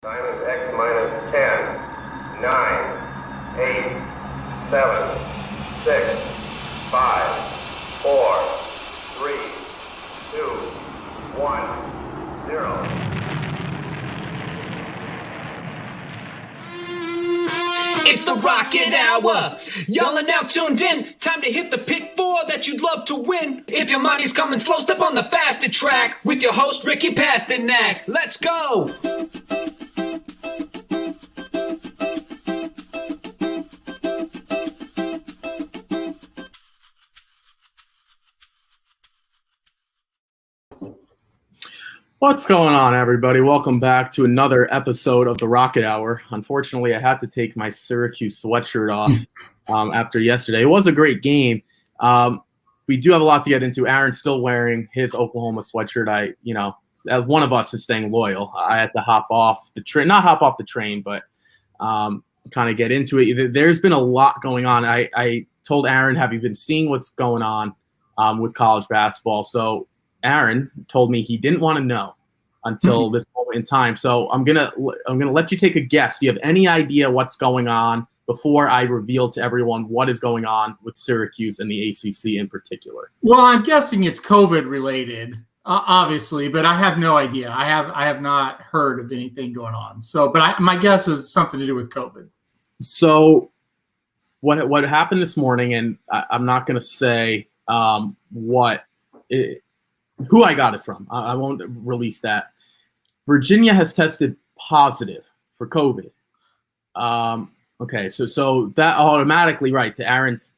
Time is X minus 10, 9, 8, 7, 6, 5, 4, 3, 2, 1, 0. It's the Rocket Hour. Y'all are now tuned in. Time to hit the pick four that you'd love to win. If your money's coming slow, step on the faster track with your host, Ricky Pasternak. Let's go. What's going on, everybody? Welcome back to another episode of the Rocket Hour. Unfortunately, I had to take my Syracuse sweatshirt off after yesterday. It was a great game. We do have a lot to get into. Aaron's still wearing his Oklahoma sweatshirt. As one of us is staying loyal, I had to hop off the train, not hop off the train, but kind of get into it. There's been a lot going on. I told Aaron, have you been seeing what's going on with college basketball? So Aaron told me he didn't want to know until this moment in time. So I'm gonna let you take a guess. Do you have any idea what's going on before I reveal to everyone what is going on with Syracuse and the ACC in particular? Well, I'm guessing it's COVID related, obviously, but I have no idea. I have not heard of anything going on. So, but my guess is something to do with COVID. So what happened this morning, and I'm not going to say who I got it from. I won't release that. Virginia has tested positive for COVID. Okay, so that automatically, right, to Aaron's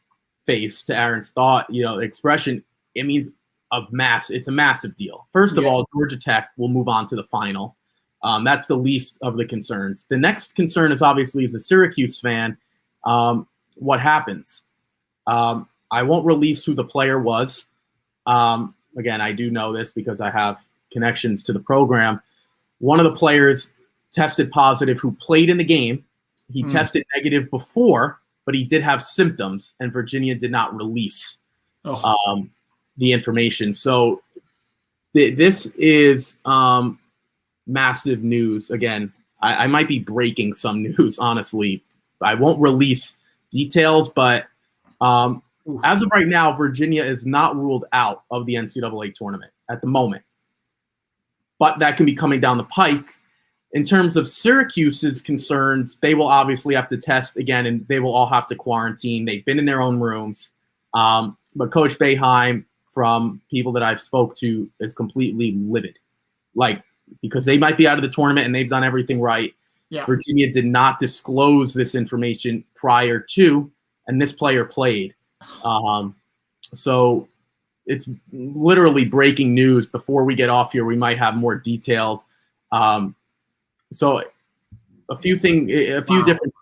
face, to Aaron's thought, expression, it means it's a massive deal. First of all, Georgia Tech will move on to the final. That's the least of the concerns. The next concern is obviously, as a Syracuse fan, what happens? I won't release who the player was. Again, I do know this because I have connections to the program. One of the players tested positive who played in the game. He tested negative before, but he did have symptoms, and Virginia did not release the information. So this is massive news. Again, I might be breaking some news, honestly. I won't release details, but as of right now, Virginia is not ruled out of the NCAA tournament at the moment. But that can be coming down the pike. In terms of Syracuse's concerns, they will obviously have to test again, and they will all have to quarantine. They've been in their own rooms. But Coach Boeheim, from people that I've spoke to, is completely livid. Because they might be out of the tournament and they've done everything right. Yeah. Virginia did not disclose this information prior to, and this player played. So it's literally breaking news. Before we get off here, we might have more details. So a few different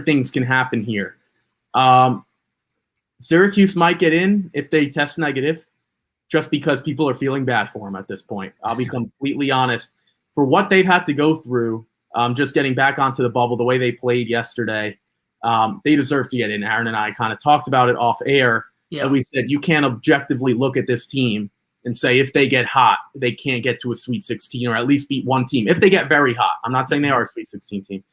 things can happen here. Syracuse might get in if they test negative, just because people are feeling bad for them at this point. I'll be completely honest. For what they've had to go through, just getting back onto the bubble, the way they played yesterday, they deserve to get in. Aaron and I kind of talked about it off air. Yeah. And we said you can't objectively look at this team and say if they get hot, they can't get to a Sweet 16 or at least beat one team. If they get very hot, I'm not saying they are a Sweet 16 team.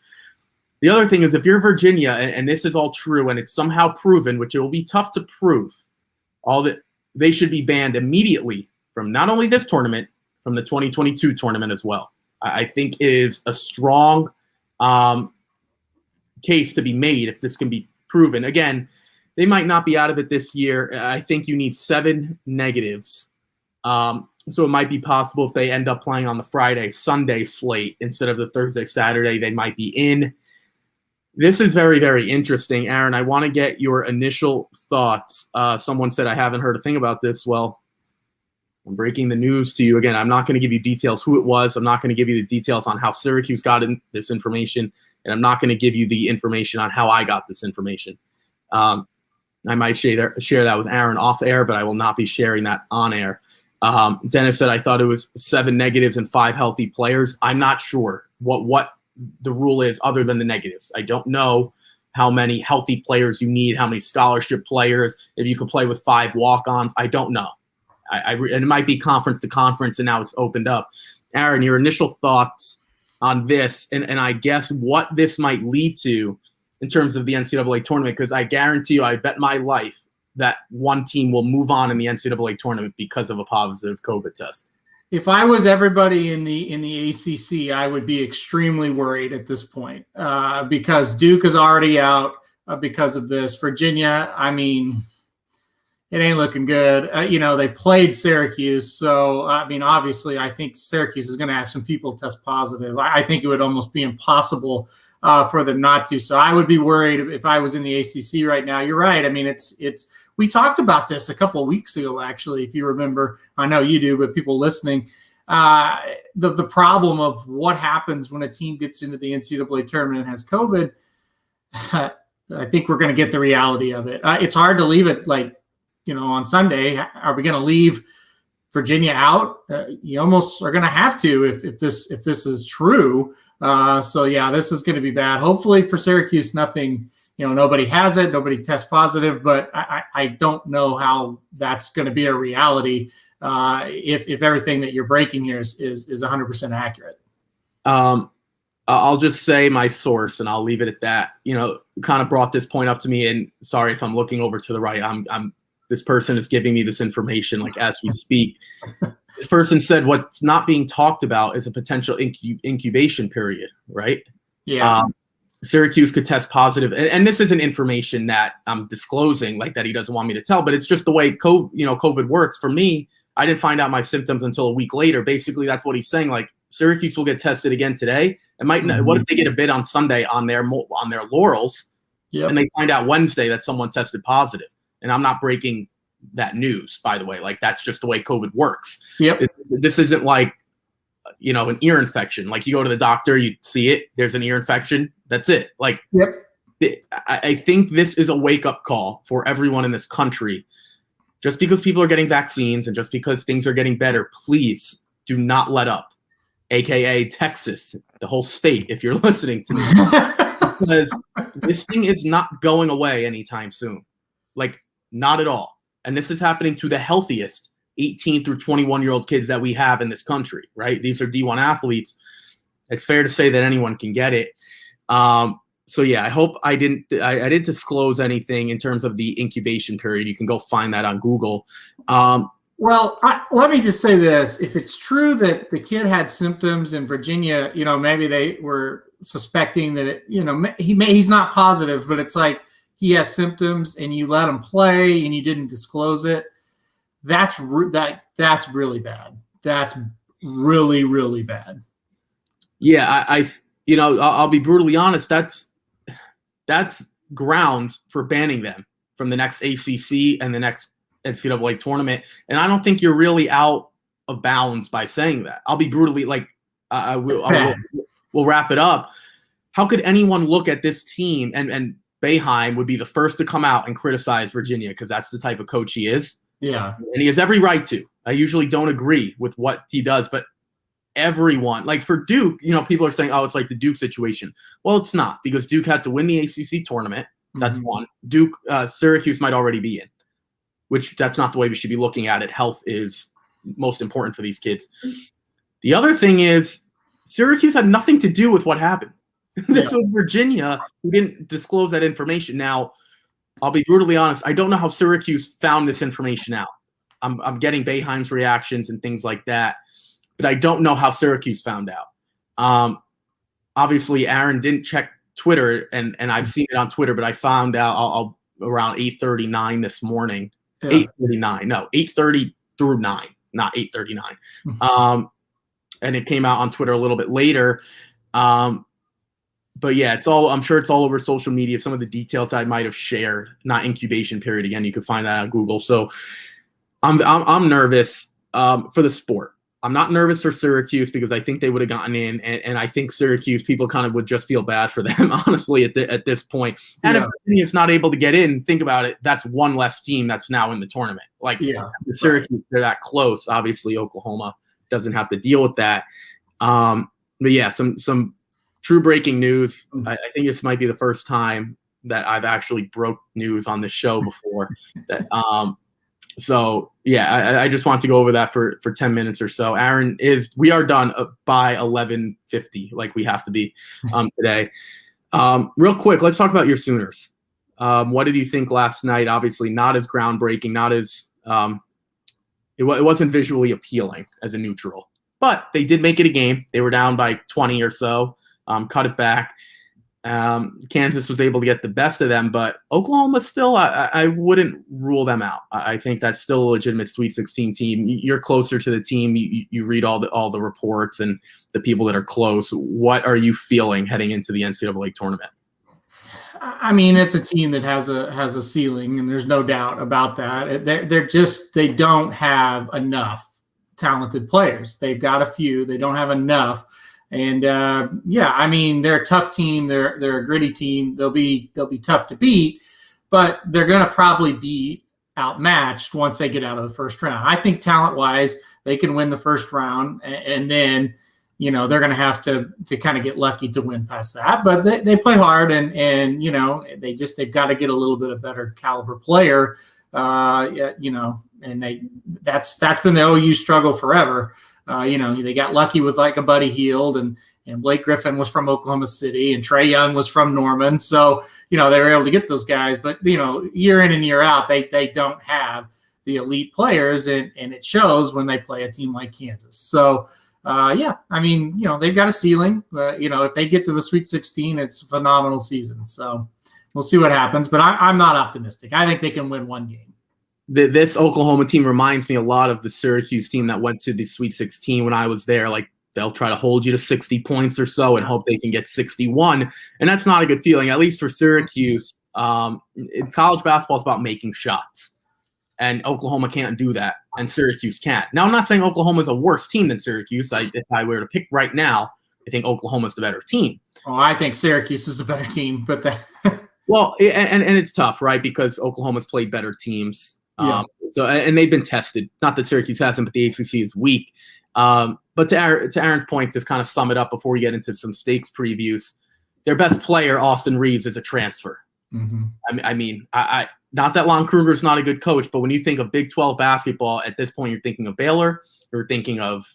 The other thing is, if you're Virginia, and this is all true and it's somehow proven, which it will be tough to prove, all that they should be banned immediately from not only this tournament, from the 2022 tournament as well. I think it is a strong case to be made if this can be proven. Again, they might not be out of it this year. I think you need 7 negatives. So it might be possible if they end up playing on the Friday, Sunday slate instead of the Thursday, Saturday, they might be in. This is very, very interesting. Aaron, I want to get your initial thoughts. Someone said, I haven't heard a thing about this. Well, I'm breaking the news to you. Again, I'm not going to give you details who it was. I'm not going to give you the details on how Syracuse got this information. And I'm not going to give you the information on how I got this information. I might share that with Aaron off air, but I will not be sharing that on air. Dennis said, I thought it was 7 negatives and 5 healthy players. I'm not sure what the rule is other than the negatives. I don't know how many healthy players you need, how many scholarship players, if you could play with 5 walk-ons. I don't know. And it might be conference to conference, and now it's opened up. Aaron, your initial thoughts on this, and I guess what this might lead to in terms of the NCAA tournament, because I guarantee you, I bet my life that one team will move on in the NCAA tournament because of a positive COVID test. If I was everybody in the ACC, I would be extremely worried at this point because Duke is already out because of this. Virginia, I mean, it ain't looking good. They played Syracuse, so I mean, obviously, I think Syracuse is going to have some people test positive. I think it would almost be impossible for them not to. So I would be worried if I was in the ACC right now. You're right. I mean, it's. We talked about this a couple of weeks ago, actually, if you remember. I know you do, but people listening, the problem of what happens when a team gets into the NCAA tournament and has COVID, I think we're going to get the reality of it. It's hard to leave it on Sunday. Are we going to leave Virginia out? You almost are going to have to if this is true. So yeah, this is going to be bad. Hopefully for Syracuse, nothing. Nobody has it, nobody tests positive, but I don't know how that's going to be a reality if everything that you're breaking here is 100% accurate. I'll just say my source, and I'll leave it at that. Kind of brought this point up to me, and sorry if I'm looking over to the right. This person is giving me this information as we speak. This person said what's not being talked about is a potential incubation period, right? Yeah. Syracuse could test positive, and this isn't information that I'm disclosing, that he doesn't want me to tell, but it's just the way COVID works. For me, I didn't find out my symptoms until a week later. Basically, that's what he's saying. Syracuse will get tested again today. It might not, what if they get a bid on Sunday on their laurels, and they find out Wednesday that someone tested positive? And I'm not breaking that news, by the way. That's just the way COVID works. Yep. This isn't an ear infection. You go to the doctor, you see it, there's an ear infection. That's it. Yep. I think this is a wake-up call for everyone in this country. Just because people are getting vaccines and just because things are getting better, please do not let up. AKA Texas, the whole state, if you're listening to me. Because this thing is not going away anytime soon. Not at all. And this is happening to the healthiest 18 through 21-year-old kids that we have in this country, right? These are D1 athletes. It's fair to say that anyone can get it. So yeah, I hope I didn't disclose anything in terms of the incubation period. You can go find that on Google. Well, let me just say this. If it's true that the kid had symptoms in Virginia, maybe they were suspecting that he's not positive, but it's he has symptoms and you let him play and you didn't disclose it. That's really bad. That's really, really bad. Yeah, I'll be brutally honest. That's grounds for banning them from the next ACC and the next NCAA tournament. And I don't think you're really out of bounds by saying that. I'll be brutally we'll wrap it up. How could anyone look at this team and Boeheim would be the first to come out and criticize Virginia because that's the type of coach he is. Yeah. And he has every right to. I usually don't agree with what he does, but everyone, for Duke, people are saying, oh, it's the Duke situation. Well, it's not, because Duke had to win the ACC tournament. That's one. Duke, Syracuse might already be in, which that's not the way we should be looking at it. Health is most important for these kids. The other thing is Syracuse had nothing to do with what happened. This was Virginia who didn't disclose that information. Now, I'll be brutally honest. I don't know how Syracuse found this information out. I'm getting Boeheim's reactions and things like that, but I don't know how Syracuse found out. Obviously, Aaron didn't check Twitter, and I've seen it on Twitter, but I found out around 8:39 this morning. Yeah. 8:39, no, 8:30 through 9, not 8:39. And it came out on Twitter a little bit later. But yeah, I'm sure it's all over social media. Some of the details I might have shared, not incubation period. Again, you can find that on Google. So I'm nervous for the sport. I'm not nervous for Syracuse because I think they would have gotten in, and I think Syracuse people kind of would just feel bad for them, honestly, at this point. And if Virginia's not able to get in, think about it. That's one less team that's now in the tournament. Syracuse, they're that close. Obviously, Oklahoma doesn't have to deal with that. But yeah, some true breaking news. I think this might be the first time that I've actually broke news on this show before. That So yeah, I just want to go over that for 10 minutes or so. Aaron, we are done by 11:50, like we have to be today. Real quick, let's talk about your Sooners. What did you think last night? Obviously not as groundbreaking, not as it wasn't visually appealing as a neutral, but they did make it a game. They were down by 20 or so, cut it back. Kansas was able to get the best of them, but Oklahoma still, I wouldn't rule them out. I think that's still a legitimate Sweet 16 team. You're closer to the team. You read all the reports and the people that are close. What are you feeling heading into the NCAA tournament? I mean, it's a team that has a ceiling, and there's no doubt about that. They don't have enough talented players. They've got a few. They don't have enough. And I mean, they're a tough team. They're a gritty team. They'll be tough to beat, but they're going to probably be outmatched once they get out of the first round. I think talent-wise, they can win the first round, and then they're going to have to kind of get lucky to win past that. But they play hard, and they've got to get a little bit of better caliber player. And that's been the OU struggle forever. They got lucky with like a Buddy Hield, and Blake Griffin was from Oklahoma City, and Trae Young was from Norman. So, they were able to get those guys, but year in and year out, they don't have the elite players, and it shows when they play a team like Kansas. So, I mean, they've got a ceiling. If they get to the Sweet 16, it's a phenomenal season. So we'll see what happens, but I'm not optimistic. I think they can win one game. This Oklahoma team reminds me a lot of the Syracuse team that went to the Sweet 16 when I was there. Like, they'll try to hold you to 60 points or so and hope they can get 61. And that's not a good feeling, at least for Syracuse. College basketball is about making shots. And Oklahoma can't do that, and Syracuse can't. Now, I'm not saying Oklahoma is a worse team than Syracuse. If I were to pick right now, I think Oklahoma is the better team. Oh, I think Syracuse is a better team, but well, and it's tough, right? Because Oklahoma's played better teams. Yeah. And they've been tested. Not that Syracuse hasn't, but the ACC is weak. But to Aaron's point, to kind of sum it up before we get into some stakes previews, their best player, Austin Reeves, is a transfer. Mm-hmm. I mean, not that Lon Kruger's not a good coach, but when you think of Big 12 basketball, at this point, you're thinking of Baylor, you're thinking of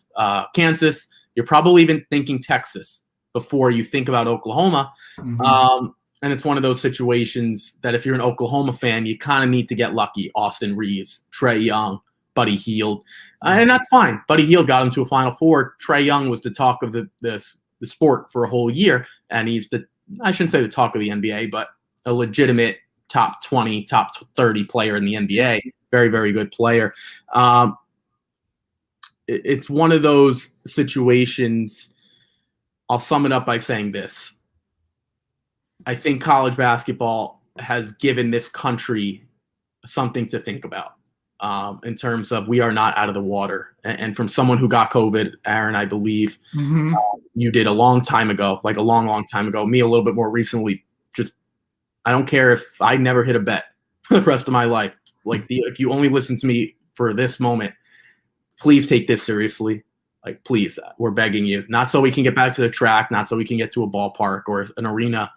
Kansas, you're probably even thinking Texas before you think about Oklahoma. Mm-hmm. And it's one of those situations that if you're an Oklahoma fan, you kind of need to get lucky. Austin Reeves, Trae Young, Buddy Hield. And that's fine. Buddy Hield got him to a Final Four. Trae Young was the talk of the sport for a whole year. And he's I shouldn't say the talk of the NBA, but a legitimate top 20, top 30 player in the NBA. Very, very good player. It's one of those situations. I'll sum it up by saying this. I think college basketball has given this country something to think about in terms of we are not out of the water. And from someone who got COVID, Aaron, I believe you did a long time ago, like a long, long time ago. Me a little bit more recently. Just I don't care if I never hit a bet for the rest of my life. Like if you only listen to me for this moment, please take this seriously. Like, please, we're begging you. Not so we can get back to the track, not so we can get to a ballpark or an arena,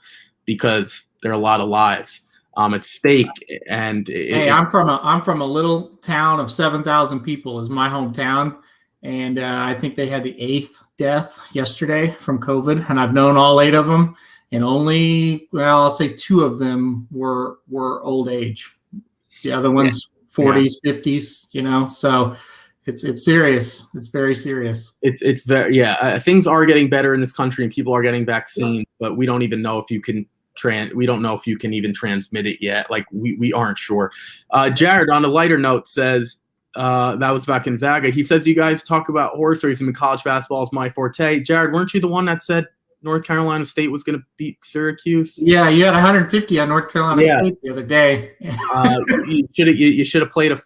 because there are a lot of lives at stake. And I'm from a little town of 7,000 people. Is my hometown, and I think they had the 8th death yesterday from COVID, and I've known all 8 of them, and only I'll say 2 of them were old age. The other ones 40s, 50s. So. It's serious. It's very serious. It's very things are getting better in this country, and people are getting vaccines, but we don't even know if you can we don't know if you can even transmit it yet. Like we aren't sure. Jared, on a lighter note, says that was back in Zaga. He says you guys talk about horse racing and college basketball is my forte. Jared, weren't you the one that said North Carolina State was going to beat Syracuse? Yeah, you had 150 on North Carolina State the other day. You should have played a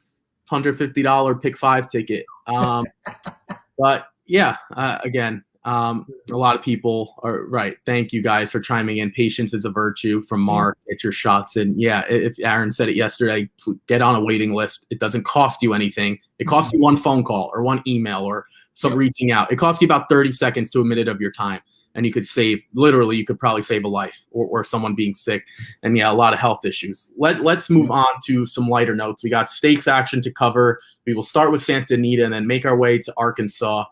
$150 pick 5 ticket. But yeah, again, a lot of people are right. Thank you guys for chiming in. Patience is a virtue from Mark. Get your shots in. Yeah, if Aaron said it yesterday, get on a waiting list. It doesn't cost you anything. It costs you one phone call or one email or some reaching out. It costs you about 30 seconds to a minute of your time. and you could probably save a life or someone being sick. And yeah, a lot of health issues. Let's move on to some lighter notes. We got stakes action to cover. We will start with Santa Anita and then make our way to Arkansas.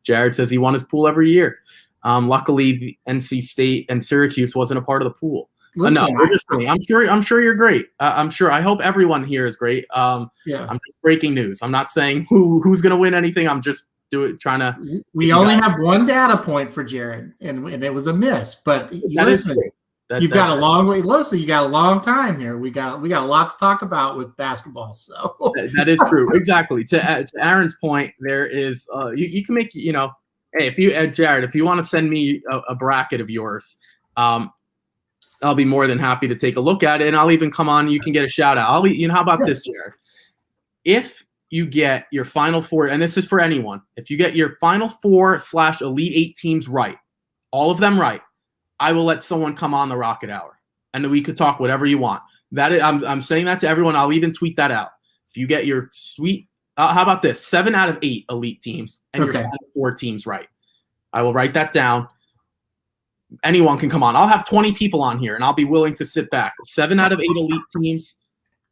Jared says he won his pool every year. Luckily, NC State and Syracuse wasn't a part of the pool. Listen, No, we're just kidding. I'm sure you're great. I hope everyone here is great. Yeah. I'm just breaking news. I'm not saying who's going to win anything. I'm just trying to. We only have one data point for Jared, and it was a miss. But listen, you've got a long way. Listen, you got a long time here. We got a lot to talk about with basketball. So that is true. Exactly. To Aaron's point, there is you can make hey, if you Jared, if you want to send me a bracket of yours, I'll be more than happy to take a look at it, and I'll even come on. You can get a shout out. How about this, Jared? If you get your Final Four, and this is for anyone, if you get your Final Four / Elite Eight teams right, all of them right, I will let someone come on the Rocket Hour, and we could talk whatever you want. That is, I'm saying that to everyone. I'll even tweet that out. If you get your sweet, how about this? 7 out of 8 elite teams and your Final Four teams right, I will write that down. Anyone can come on. I'll have 20 people on here, and I'll be willing to sit back. 7 out of 8 elite teams,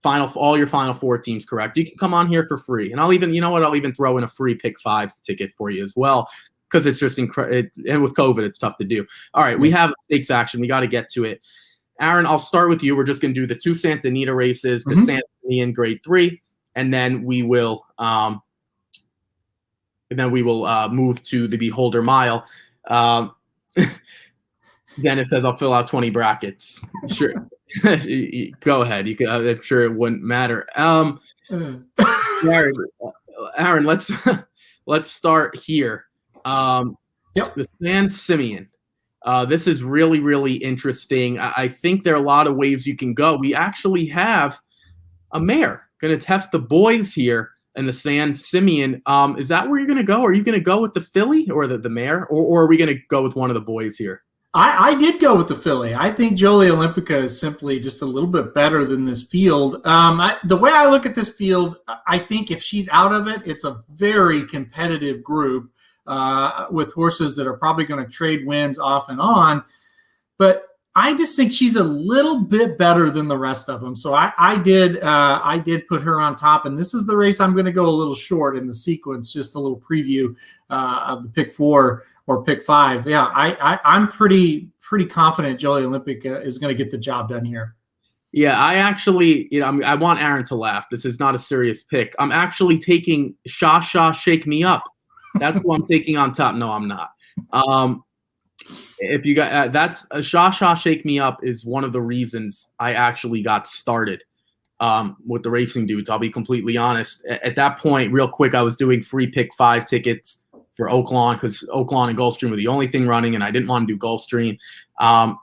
all your Final Four teams correct. You can come on here for free, and I'll even, I'll even throw in a free Pick 5 ticket for you as well, because it's just incredible. And with COVID, it's tough to do. All right, we have stakes action. We got to get to it. Aaron, I'll start with you. We're just going to do the 2 Santa Anita races, the Santa Anita in Grade 3, and then we will move to the Beholder Mile. Dennis says I'll fill out 20 brackets. Sure. Go ahead. You can. I'm sure it wouldn't matter. Aaron, let's start here. The San Simeon. This is really, really interesting. I think there are a lot of ways you can go. We actually have a mare going to test the boys here in the San Simeon. Is that where you're going to go? Are you going to go with the filly or the mare, or are we going to go with one of the boys here? I did go with the filly. I think Jolie Olympica is simply just a little bit better than this field. The way I look at this field, I think if she's out of it, it's a very competitive group with horses that are probably going to trade wins off and on. But I just think she's a little bit better than the rest of them. So I did put her on top. And this is the race I'm going to go a little short in the sequence, just a little preview of the Pick 4 or Pick 5. Yeah, I'm pretty confident Jolie Olympica is going to get the job done here. Yeah, I actually, I want Aaron to laugh. This is not a serious pick. I'm actually taking Sha Shake Me Up. That's who I'm taking on top. No, I'm not. If you got that's Sha Shake Me Up is one of the reasons I actually got started with the racing dudes. I'll be completely honest. At that point, real quick, I was doing free Pick 5 tickets for Oaklawn because Oaklawn and Gulfstream were the only thing running, and I didn't want to do Gulfstream. And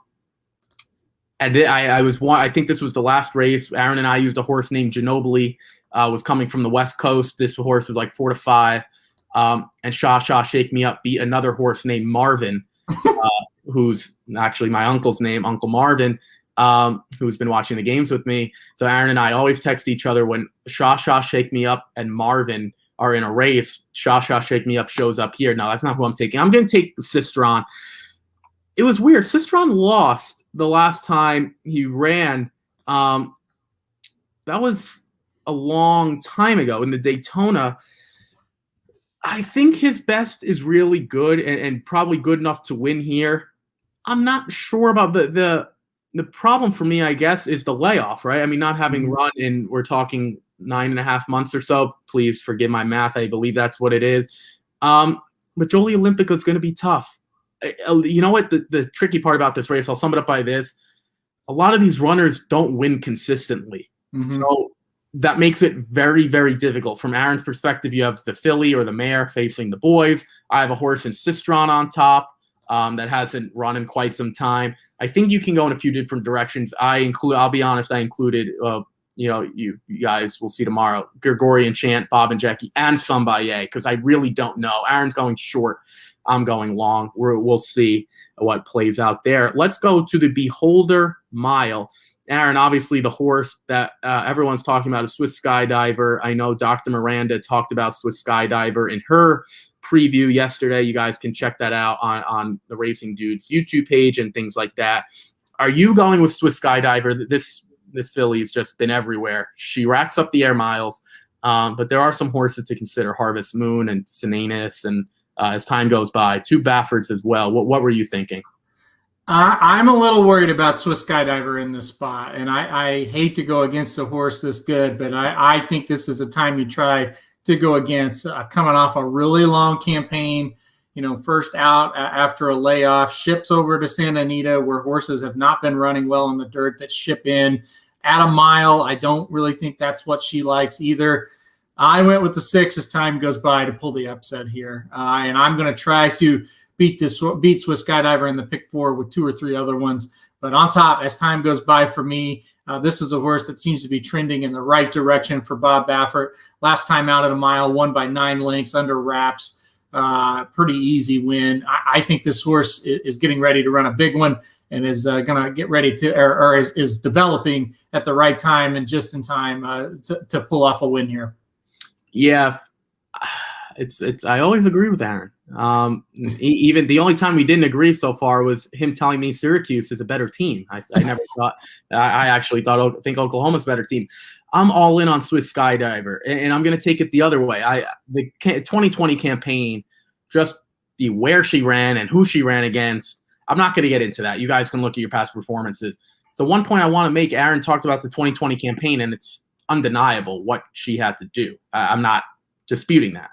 I think this was the last race. Aaron and I used a horse named Ginobili. Was coming from the West Coast. This horse was like 4 to 5. And Sha Shake Me Up beat another horse named Marvin, who's actually my uncle's name, Uncle Marvin, who's been watching the games with me. So Aaron and I always text each other when Sha Shake Me Up and Marvin are in a race. Sha Shake Me Up shows up here. No, that's not who I'm taking. I'm going to take Sistron. It was weird. Sistron lost the last time he ran. That was a long time ago in the Daytona. I think his best is really good and probably good enough to win here. I'm not sure about the problem for me, I guess, is the layoff, right? I mean, not having run in, we're talking 9.5 months or so. Please forgive my math. I believe that's what it is. But Jolie Olympica is going to be tough. You know what? The tricky part about this race, I'll sum it up by this. A lot of these runners don't win consistently. So that makes it very, very difficult. From Aaron's perspective, you have the filly or the mare facing the boys. I have a horse in Sistron on top that hasn't run in quite some time. I think you can go in a few different directions. I'll be honest, I included, you guys will see tomorrow, Gregorian Chant, Bob and Jackie, and Sombaye, because I really don't know. Aaron's going short. I'm going long. We'll see what plays out there. Let's go to the Beholder Mile. Aaron, obviously the horse that everyone's talking about is Swiss Skydiver. I know Dr. Miranda talked about Swiss Skydiver in her preview yesterday. You guys can check that out on the Racing Dudes YouTube page and things like that. Are you going with Swiss Skydiver? This filly's just been everywhere. She racks up the air miles, but there are some horses to consider: Harvest Moon and Sinanis, and as time goes by, 2 Baffords as well. What were you thinking? I'm a little worried about Swiss Skydiver in this spot, and I hate to go against a horse this good, but I think this is a time you try to go against. Coming off a really long campaign, first out after a layoff, ships over to Santa Anita where horses have not been running well in the dirt that ship in at a mile. I don't really think that's what she likes either. I went with the 6 as time goes by to pull the upset here, and I'm going to try to beat Swiss Skydiver in the pick 4 with 2 or 3 other ones. But on top, as time goes by for me, this is a horse that seems to be trending in the right direction for Bob Baffert. Last time out at a mile, won by 9 lengths under wraps. Pretty easy win. I think this horse is getting ready to run a big one and is going to get ready to, or is developing at the right time and just in time to pull off a win here. Yeah, it's. I always agree with Aaron. Even the only time we didn't agree so far was him telling me Syracuse is a better team. I never thought. I actually think Oklahoma's a better team. I'm all in on Swiss Skydiver, and I'm going to take it the other way. The 2020 campaign, just where she ran and who she ran against. I'm not going to get into that. You guys can look at your past performances. The one point I want to make, Aaron talked about the 2020 campaign, and it's undeniable what she had to do. I'm not disputing that.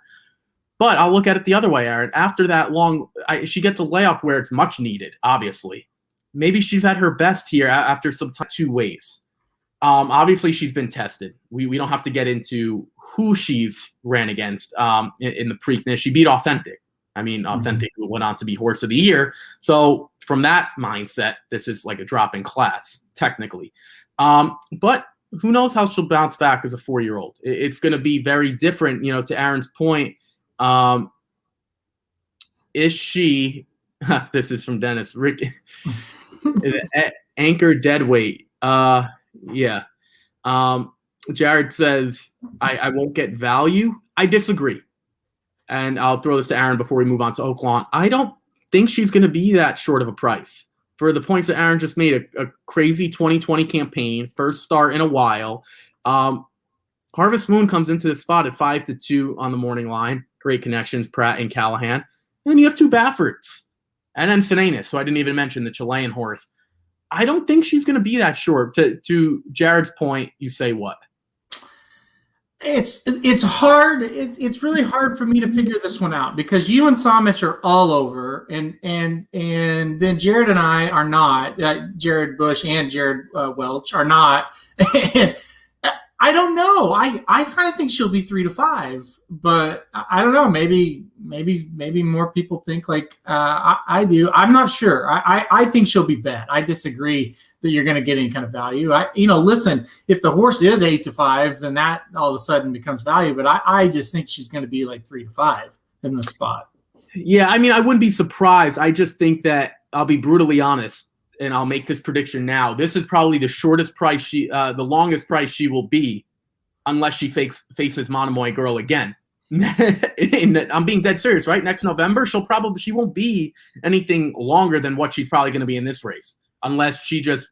But I'll look at it the other way, Aaron. After that long, she gets a layoff where it's much needed, obviously. Maybe she's at her best here after some time, 2 ways. Obviously, she's been tested. We don't have to get into who she's ran against in the Preakness. She beat Authentic. I mean, Authentic went on to be Horse of the Year. So from that mindset, this is like a drop in class, technically. But who knows how she'll bounce back as a 4-year-old. It's going to be very different, to Aaron's point. Is she this is from Dennis Rick anchor deadweight? Yeah. Jared says I won't get value. I disagree, and I'll throw this to Aaron before we move on to Oaklawn. I don't think she's going to be that short of a price for the points that Aaron just made. A crazy 2020 campaign, first start in a while. Harvest Moon comes into the spot at 5-2 on the morning line. Great connections, Pratt and Callahan. And then you have 2 Baffords. And then Sinanis, so I didn't even mention the Chilean horse. I don't think she's going to be that short. To Jared's point, you say what? It's hard. It's really hard for me to figure this one out because you and Samich are all over, and then Jared and I are not. Jared Bush and Jared Welch are not. I don't know. I kind of think she'll be 3-5, but I don't know. Maybe more people think like I do. I'm not sure. I think she'll be bet. I disagree that you're going to get any kind of value. Listen, if the horse is 8-5, then that all of a sudden becomes value. But I just think she's going to be like 3-5 in the spot. Yeah, I mean, I wouldn't be surprised. I just think that I'll be brutally honest. And I'll make this prediction now. This is probably the shortest price the longest price she will be, unless she faces Monomoy Girl again. I'm being dead serious, right? Next November, she won't be anything longer than what she's probably going to be in this race, unless she just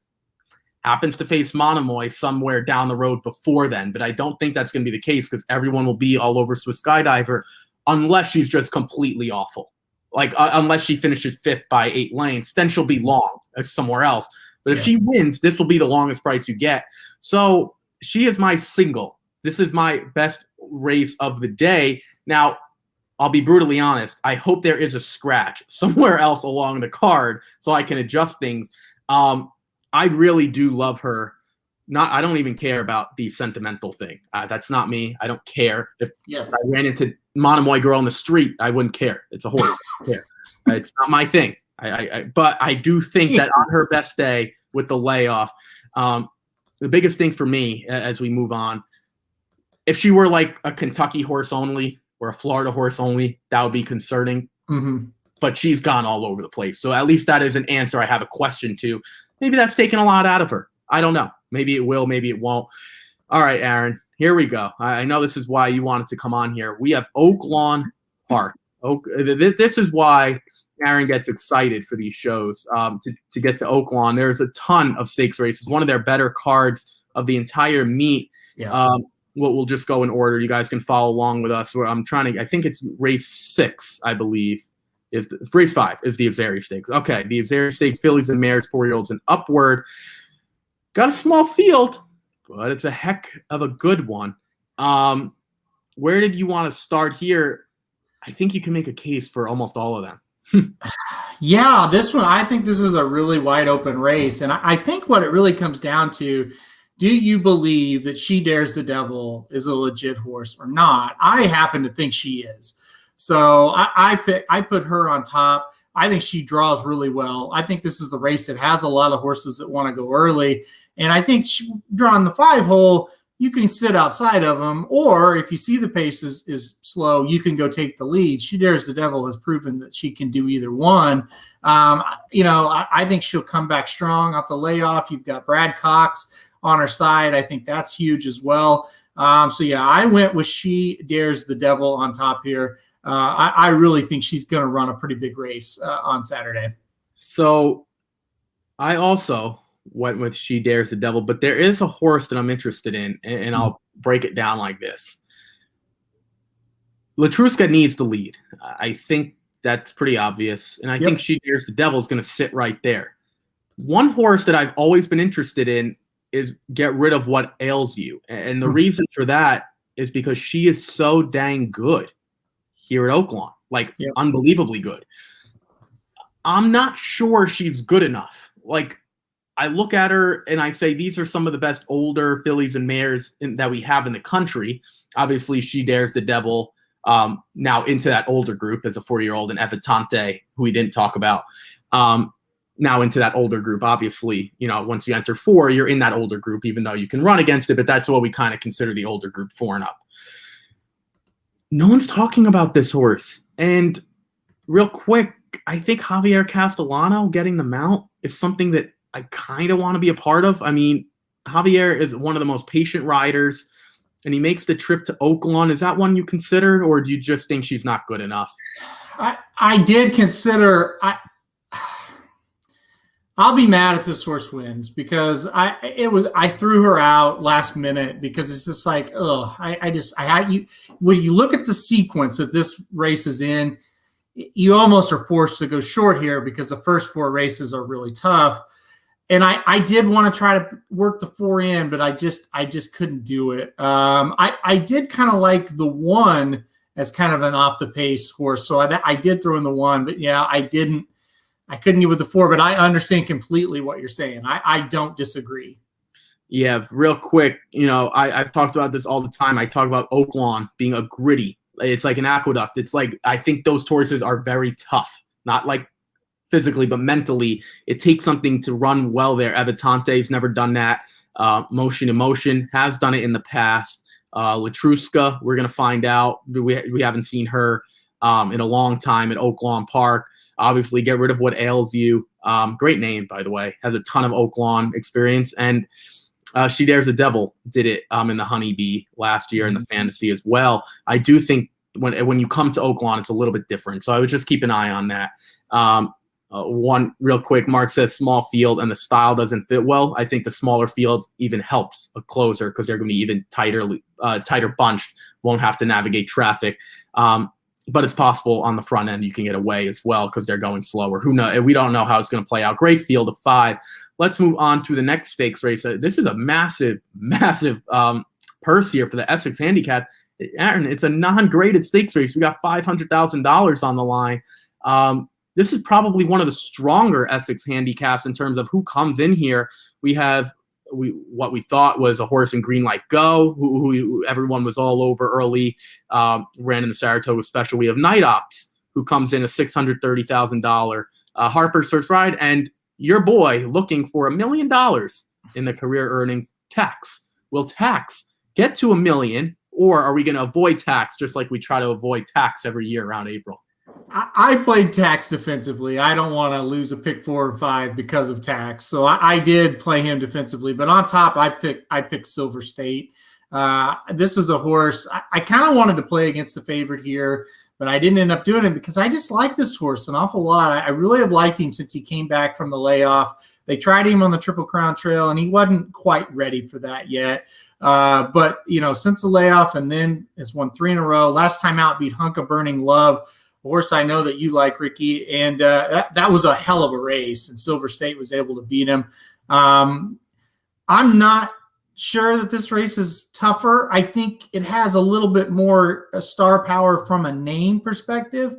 happens to face Monomoy somewhere down the road before then. But I don't think that's going to be the case because everyone will be all over Swiss Skydiver, unless she's just completely awful. Like, unless she finishes 5th by 8 lanes, then she'll be long somewhere else. But if she wins, this will be the longest price you get. So she is my single. This is my best race of the day. Now, I'll be brutally honest. I hope there is a scratch somewhere else along the card so I can adjust things. I really do love her. I don't even care about the sentimental thing. That's not me. I don't care. If I ran into Monomoy Girl on the street, I wouldn't care. It's a horse. I don't care. It's not my thing. But I do think that on her best day with the layoff, the biggest thing for me as we move on, if she were like a Kentucky horse only or a Florida horse only, that would be concerning. Mm-hmm. But she's gone all over the place. So at least that is an answer I have a question to. Maybe that's taken a lot out of her. I don't know. Maybe it will. Maybe it won't. All right, Aaron, here we go. I know this is why you wanted to come on here. We have Oaklawn Park. This is why Aaron gets excited for these shows to get to Oaklawn. There's a ton of stakes races, one of their better cards of the entire meet. Yeah. We'll just go in order. You guys can follow along with us. Where I think it's race 6, I believe. Race 5 is the Azari Stakes. Okay, the Azari Stakes, fillies and mares, 4-year-olds and upward. Got a small field, but it's a heck of a good one. Where did you want to start here? I think you can make a case for almost all of them. Yeah, this one, I think this is a really wide open race. And I think what it really comes down to, do you believe that She Dares the Devil is a legit horse or not? I happen to think she is. So I put her on top. I think she draws really well. I think this is a race that has a lot of horses that want to go early. And I think drawing the 5-hole, you can sit outside of them, or if you see the pace is slow, you can go take the lead. She Dares the Devil has proven that she can do either one. I think she'll come back strong off the layoff. You've got Brad Cox on her side. I think that's huge as well. I went with She Dares the Devil on top here. I really think she's going to run a pretty big race on Saturday. So I also went with She Dares the Devil, but there is a horse that I'm interested in, and I'll break it down like this. Latruska needs the lead. I think that's pretty obvious, and I think She Dares the Devil is going to sit right there. One horse that I've always been interested in is Get Rid of What Ails You, and the reason for that is because she is so dang good here at Oaklawn, unbelievably good. I'm not sure she's good enough. I look at her and I say, these are some of the best older fillies and mares that we have in the country. Obviously, She Dares the Devil now into that older group as a 4-year-old, and Evitante, who we didn't talk about, now into that older group. Obviously, once you enter 4, you're in that older group, even though you can run against it, but that's what we kind of consider the older group, 4 and up. No one's talking about this horse. And real quick, I think Javier Castellano getting the mount is something that I kind of want to be a part of. I mean, Javier is one of the most patient riders, and he makes the trip to Oaklawn. Is that one you consider, or do you just think she's not good enough? I did consider. I'll be mad if this horse wins, because I threw her out last minute, because it's just like, when you look at the sequence that this race is in, you almost are forced to go short here because the first 4 races are really tough. And I did want to try to work the 4 in, but I just couldn't do it. I did kind of like the 1 as kind of an off the pace horse. So I did throw in the 1, but I couldn't get with the 4, but I understand completely what you're saying. I don't disagree. Yeah, real quick, I've talked about this all the time. I talk about Oaklawn being a gritty. It's like an aqueduct. It's like, I think those horses are very tough, not like physically, but mentally. It takes something to run well there. Evitante's never done that. Motion Emotion has done it in the past. Latruska, we're going to find out. We haven't seen her in a long time at Oaklawn Park. Obviously, Get Rid of What Ails You. Great name, by the way. Has a ton of Oaklawn experience. And She Dares the Devil did it in the Honeybee last year in the Fantasy as well. I do think when you come to Oaklawn, it's a little bit different. So I would just keep an eye on that. One real quick, Mark says small field and the style doesn't fit well. I think the smaller field even helps a closer, because they're going to be even tighter bunched, won't have to navigate traffic. But it's possible on the front end you can get away as well, because they're going slower. Who knows? We don't know how it's going to play out. Great field of 5. Let's move on to the next stakes race. This is a massive purse here for the Essex Handicap. Aaron, it's a non-graded stakes race. We got $500,000 on the line. This is probably one of the stronger Essex handicaps in terms of who comes in here. We have what we thought was a horse in Green Light Go, who everyone was all over early, ran in the Saratoga Special. We have Night Ops, who comes in a $630,000 Harper's First Ride, and your boy looking for $1 million in the career earnings. Tax. Will Tax get to $1 million, or are we going to avoid Tax just like we try to avoid Tax every year around April? I played Tax defensively. I don't want to lose a pick 4 or 5 because of Tax. So I did play him defensively. But on top, I picked Silver State. This is a horse I kind of wanted to play against the favorite here, but I didn't end up doing it because I just like this horse an awful lot. I really have liked him since he came back from the layoff. They tried him on the Triple Crown Trail, and he wasn't quite ready for that yet. But, since the layoff, and then has won 3 in a row. Last time out, beat Hunk of Burning Love, a horse I know that you like, Ricky. And that was a hell of a race, and Silver State was able to beat him. I'm not sure that this race is tougher. I think it has a little bit more star power from a name perspective,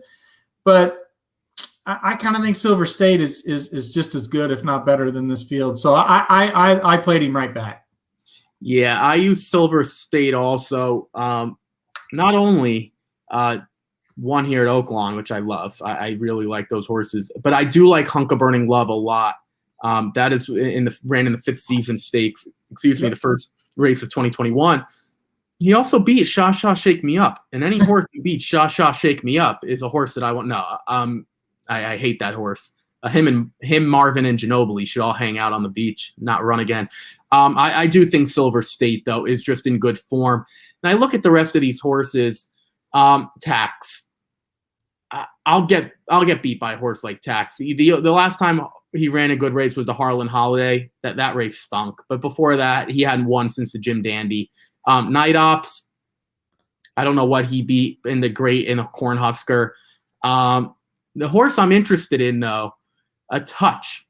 but I kind of think Silver State is just as good, if not better, than this field. So I played him right back. Yeah, I use Silver State also. Not only one here at Oaklawn, which I love. I really like those horses, but I do like Hunk of Burning Love a lot. That is ran in the 5th season stakes. The first race of 2021. He also beat Sha Sha Shake Me Up, and any horse who beats Sha Sha Shake Me Up is a horse that I want. No, I hate that horse. Him, Marvin, and Ginobili should all hang out on the beach, not run again. I do think Silver State though is just in good form, and I look at the rest of these horses. Tax. I'll get beat by a horse like Tax. The last time he ran a good race was the Harlan Holiday. That race stunk. But before that, he hadn't won since the Jim Dandy. Night Ops, I don't know what he beat in a Cornhusker. The horse I'm interested in, though, a touch.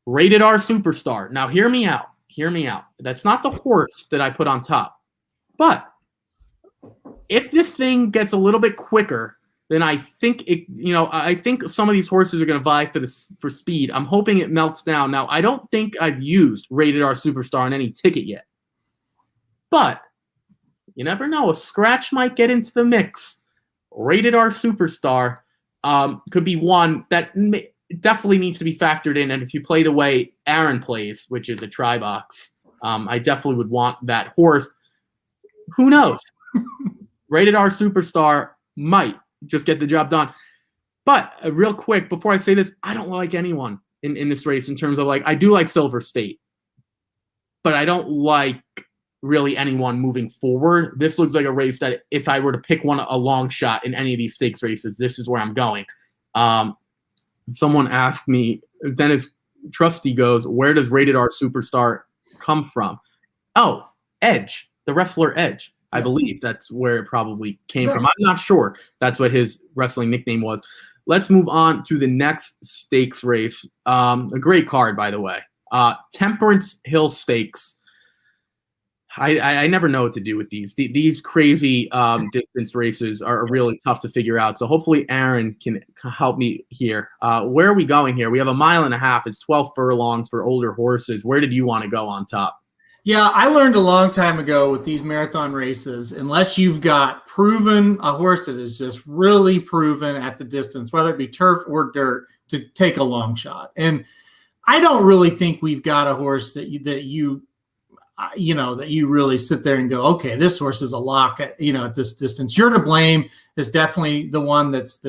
Rated R Superstar. Now, hear me out. That's not the horse that I put on top. But if this thing gets a little bit quicker, then I think I think some of these horses are going to vie for speed. I'm hoping it melts down. Now, I don't think I've used Rated R Superstar on any ticket yet, but you never know. A scratch might get into the mix. Rated R Superstar could be one that definitely needs to be factored in. And if you play the way Aaron plays, which is a try box, I definitely would want that horse. Who knows? Rated R Superstar might just get the job done. But real quick, before I say this, I don't like anyone in this race in terms of I do like Silver State, but I don't like really anyone moving forward. This looks like a race that if I were to pick a long shot in any of these stakes races, this is where I'm going. Someone asked me, Dennis Trusty goes, where does Rated R Superstar come from? Oh, Edge, the wrestler Edge. I believe that's where it probably came from. I'm not sure. That's what his wrestling nickname was. Let's move on to the next stakes race. A great card, by the way. Temperance Hill Stakes. I never know what to do with these. These crazy distance races are really tough to figure out. So hopefully Aaron can help me here. Where are we going here? We have 1.5 miles. It's 12 furlongs for older horses. Where did you want to go on top? Yeah, I learned a long time ago with these marathon races, unless you've got a horse that is just really proven at the distance, whether it be turf or dirt, to take a long shot. And I don't really think we've got a horse that you really sit there and go, okay, this horse is a lock at this distance. You're to Blame is definitely the one that's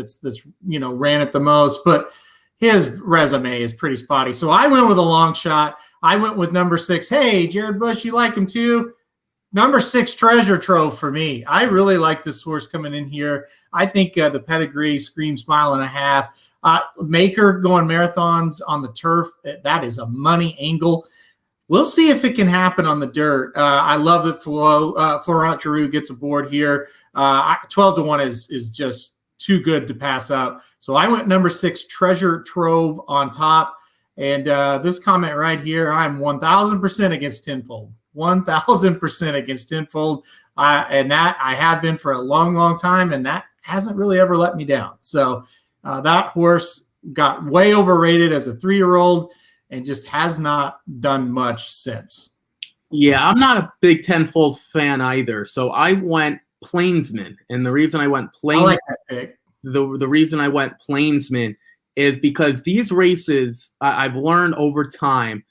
ran it the most, but his resume is pretty spotty. So I went with a long shot. I went with number 6. Hey, Jared Bush, you like him too? Number 6, Treasure Trove for me. I really like this horse coming in here. I think the pedigree screams 1.5 miles. Maker going marathons on the turf. That is a money angle. We'll see if it can happen on the dirt. I love that Florent Giroux gets aboard here. 12-1 is just too good to pass up. So I went number 6, Treasure Trove on top. And this comment right here, I'm 1,000% against Tenfold. 1,000% against Tenfold. And that I have been for a long, long time, and that hasn't really ever let me down. So that horse got way overrated as a 3-year-old and just has not done much since. Yeah, I'm not a big Tenfold fan either. So I went Plainsman. And the reason I went Plainsman, I like that pick. The reason I went Plainsman is because these races, I've learned over time,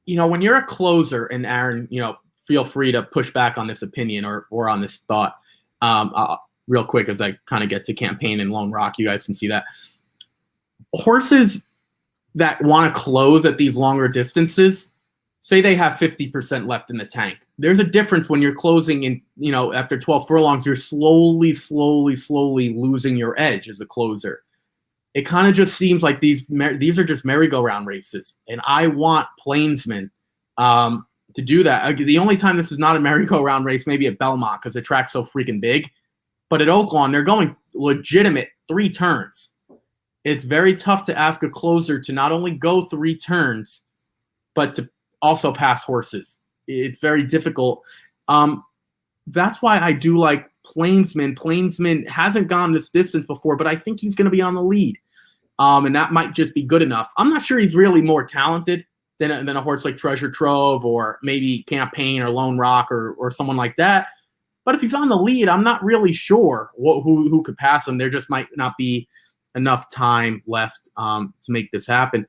when you're a closer, and Aaron, feel free to push back on this opinion or on this thought real quick as I kind of get to Campaign and Lone Rock. You guys can see that. Horses that want to close at these longer distances say they have 50% left in the tank. There's a difference when you're closing in, after 12 furlongs, you're slowly losing your edge as a closer. It kind of just seems like these are just merry-go-round races, and I want Plainsman to do that. The only time this is not a merry-go-round race, maybe at Belmont, because the track's so freaking big. But at Oaklawn, they're going legitimate 3 turns. It's very tough to ask a closer to not only go 3 turns, but to also pass horses. It's very difficult. That's why I do like Plainsman. Plainsman hasn't gone this distance before, but I think he's going to be on the lead. And that might just be good enough. I'm not sure he's really more talented than a horse like Treasure Trove or maybe Campaign or Lone Rock or someone like that. But if he's on the lead, I'm not really sure who could pass him. There just might not be enough time left to make this happen.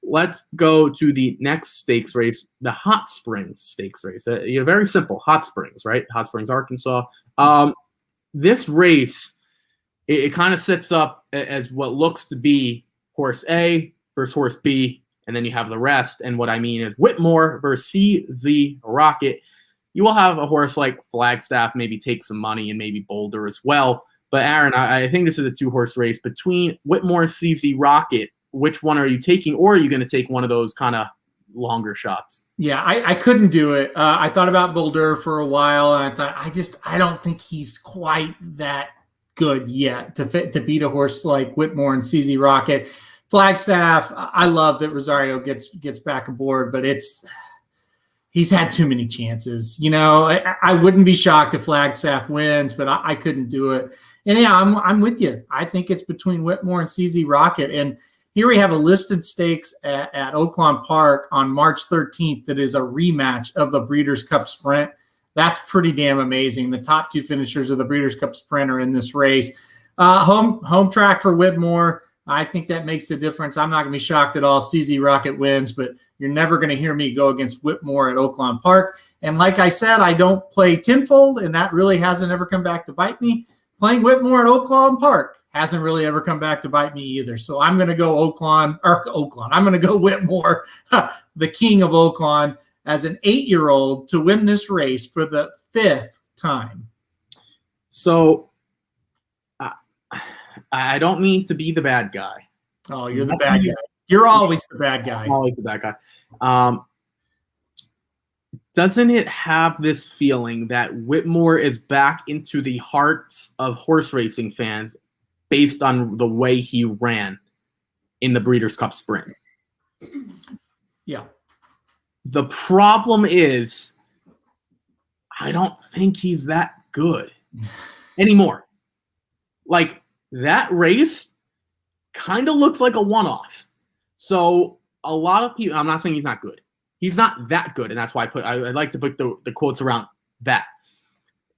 Let's go to the next stakes race, the Hot Springs Stakes race. Very simple, Hot Springs, right? Hot Springs, Arkansas. This race, it kind of sets up as what looks to be horse A versus horse B, and then you have the rest. And what I mean is Whitmore versus CZ Rocket. You will have a horse like Flagstaff maybe take some money, and maybe Boulder as well. But Aaron, I think this is a 2-horse race between Whitmore and CZ Rocket. Which one are you taking, or are you going to take one of those kind of longer shots? Yeah, I couldn't do it. I thought about Boulder for a while, and I thought I don't think he's quite that good yet to beat a horse like Whitmore and CZ Rocket. Flagstaff, I love that Rosario gets back aboard, but he's had too many chances. I wouldn't be shocked if Flagstaff wins, but I couldn't do it. And yeah, I'm with you. I think it's between Whitmore and CZ Rocket. And here we have a listed stakes at Oaklawn Park on March 13th that is a rematch of the Breeders' Cup Sprint. That's pretty damn amazing. The top 2 finishers of the Breeders' Cup Sprint are in this race. Home track for Whitmore. I think that makes a difference. I'm not going to be shocked at all if CZ Rocket wins, but you're never going to hear me go against Whitmore at Oaklawn Park. And like I said, I don't play tenfold, and that really hasn't ever come back to bite me. Playing Whitmore at Oaklawn Park hasn't really ever come back to bite me either. So I'm going to go Oaklawn. I'm going to go Whitmore, the king of Oaklawn, as an 8-year-old to win this race for the 5th time. So I don't mean to be the bad guy. Oh, you're the bad guy. You're always the bad guy. I'm always the bad guy. Doesn't it have this feeling that Whitmore is back into the hearts of horse racing fans based on the way he ran in the Breeders' Cup Sprint? Yeah. The problem is, I don't think he's that good anymore. Like, that race kind of looks like a one-off. So a lot of people, I'm not saying he's not good. He's not that good, and that's why I like to put the quotes around that.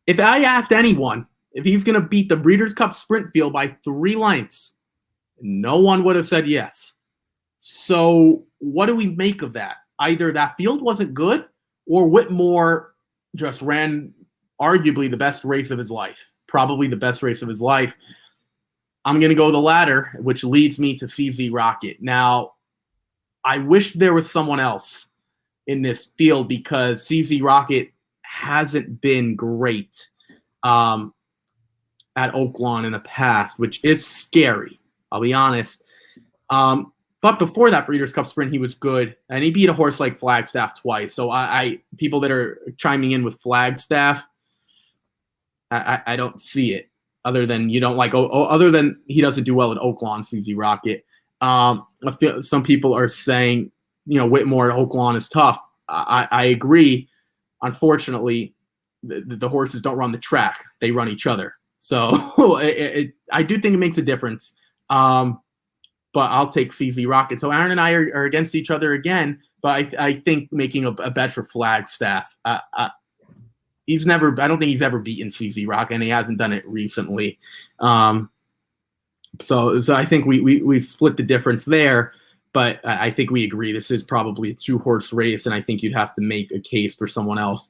If I asked anyone if he's going to beat the Breeders' Cup Sprint field by 3 lengths, no one would have said yes. So what do we make of that? Either that field wasn't good, or Whitmore just ran arguably the best race of his life, probably the best race of his life. I'm going to go the latter, which leads me to CZ Rocket. Now, I wish there was someone else in this field because CZ Rocket hasn't been great at Oaklawn in the past, which is scary. I'll be honest. But before that Breeders' Cup Sprint, he was good, and he beat a horse like Flagstaff twice. So I people that are chiming in with Flagstaff, I don't see it. Other than you don't like, other than he doesn't do well at Oaklawn, CZ Rocket. I feel some people are saying, Whitmore at Oaklawn is tough. I agree. Unfortunately, the horses don't run the track; they run each other. So I do think it makes a difference. But I'll take CZ Rocket. So Aaron and I are against each other again. But I think making a bet for Flagstaff. I don't think he's ever beaten CZ Rocket, and he hasn't done it recently. So I think we split the difference there. But I think we agree this is probably a 2-horse race, and I think you'd have to make a case for someone else.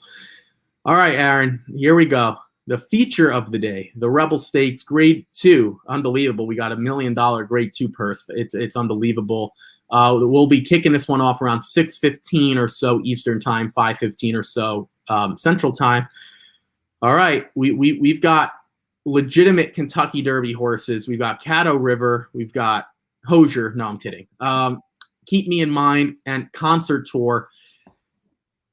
All right, Aaron, here we go. The feature of the day, the Rebel Stakes Grade 2. Unbelievable. We got $1 million Grade 2 purse. It's unbelievable. We'll be kicking this one off around 6:15 or so Eastern time, 5:15 or so Central time. All right, we've got legitimate Kentucky Derby horses. We've got Caddo River. We've got Hosier. No, I'm kidding. Keep Me in Mind and Concert Tour.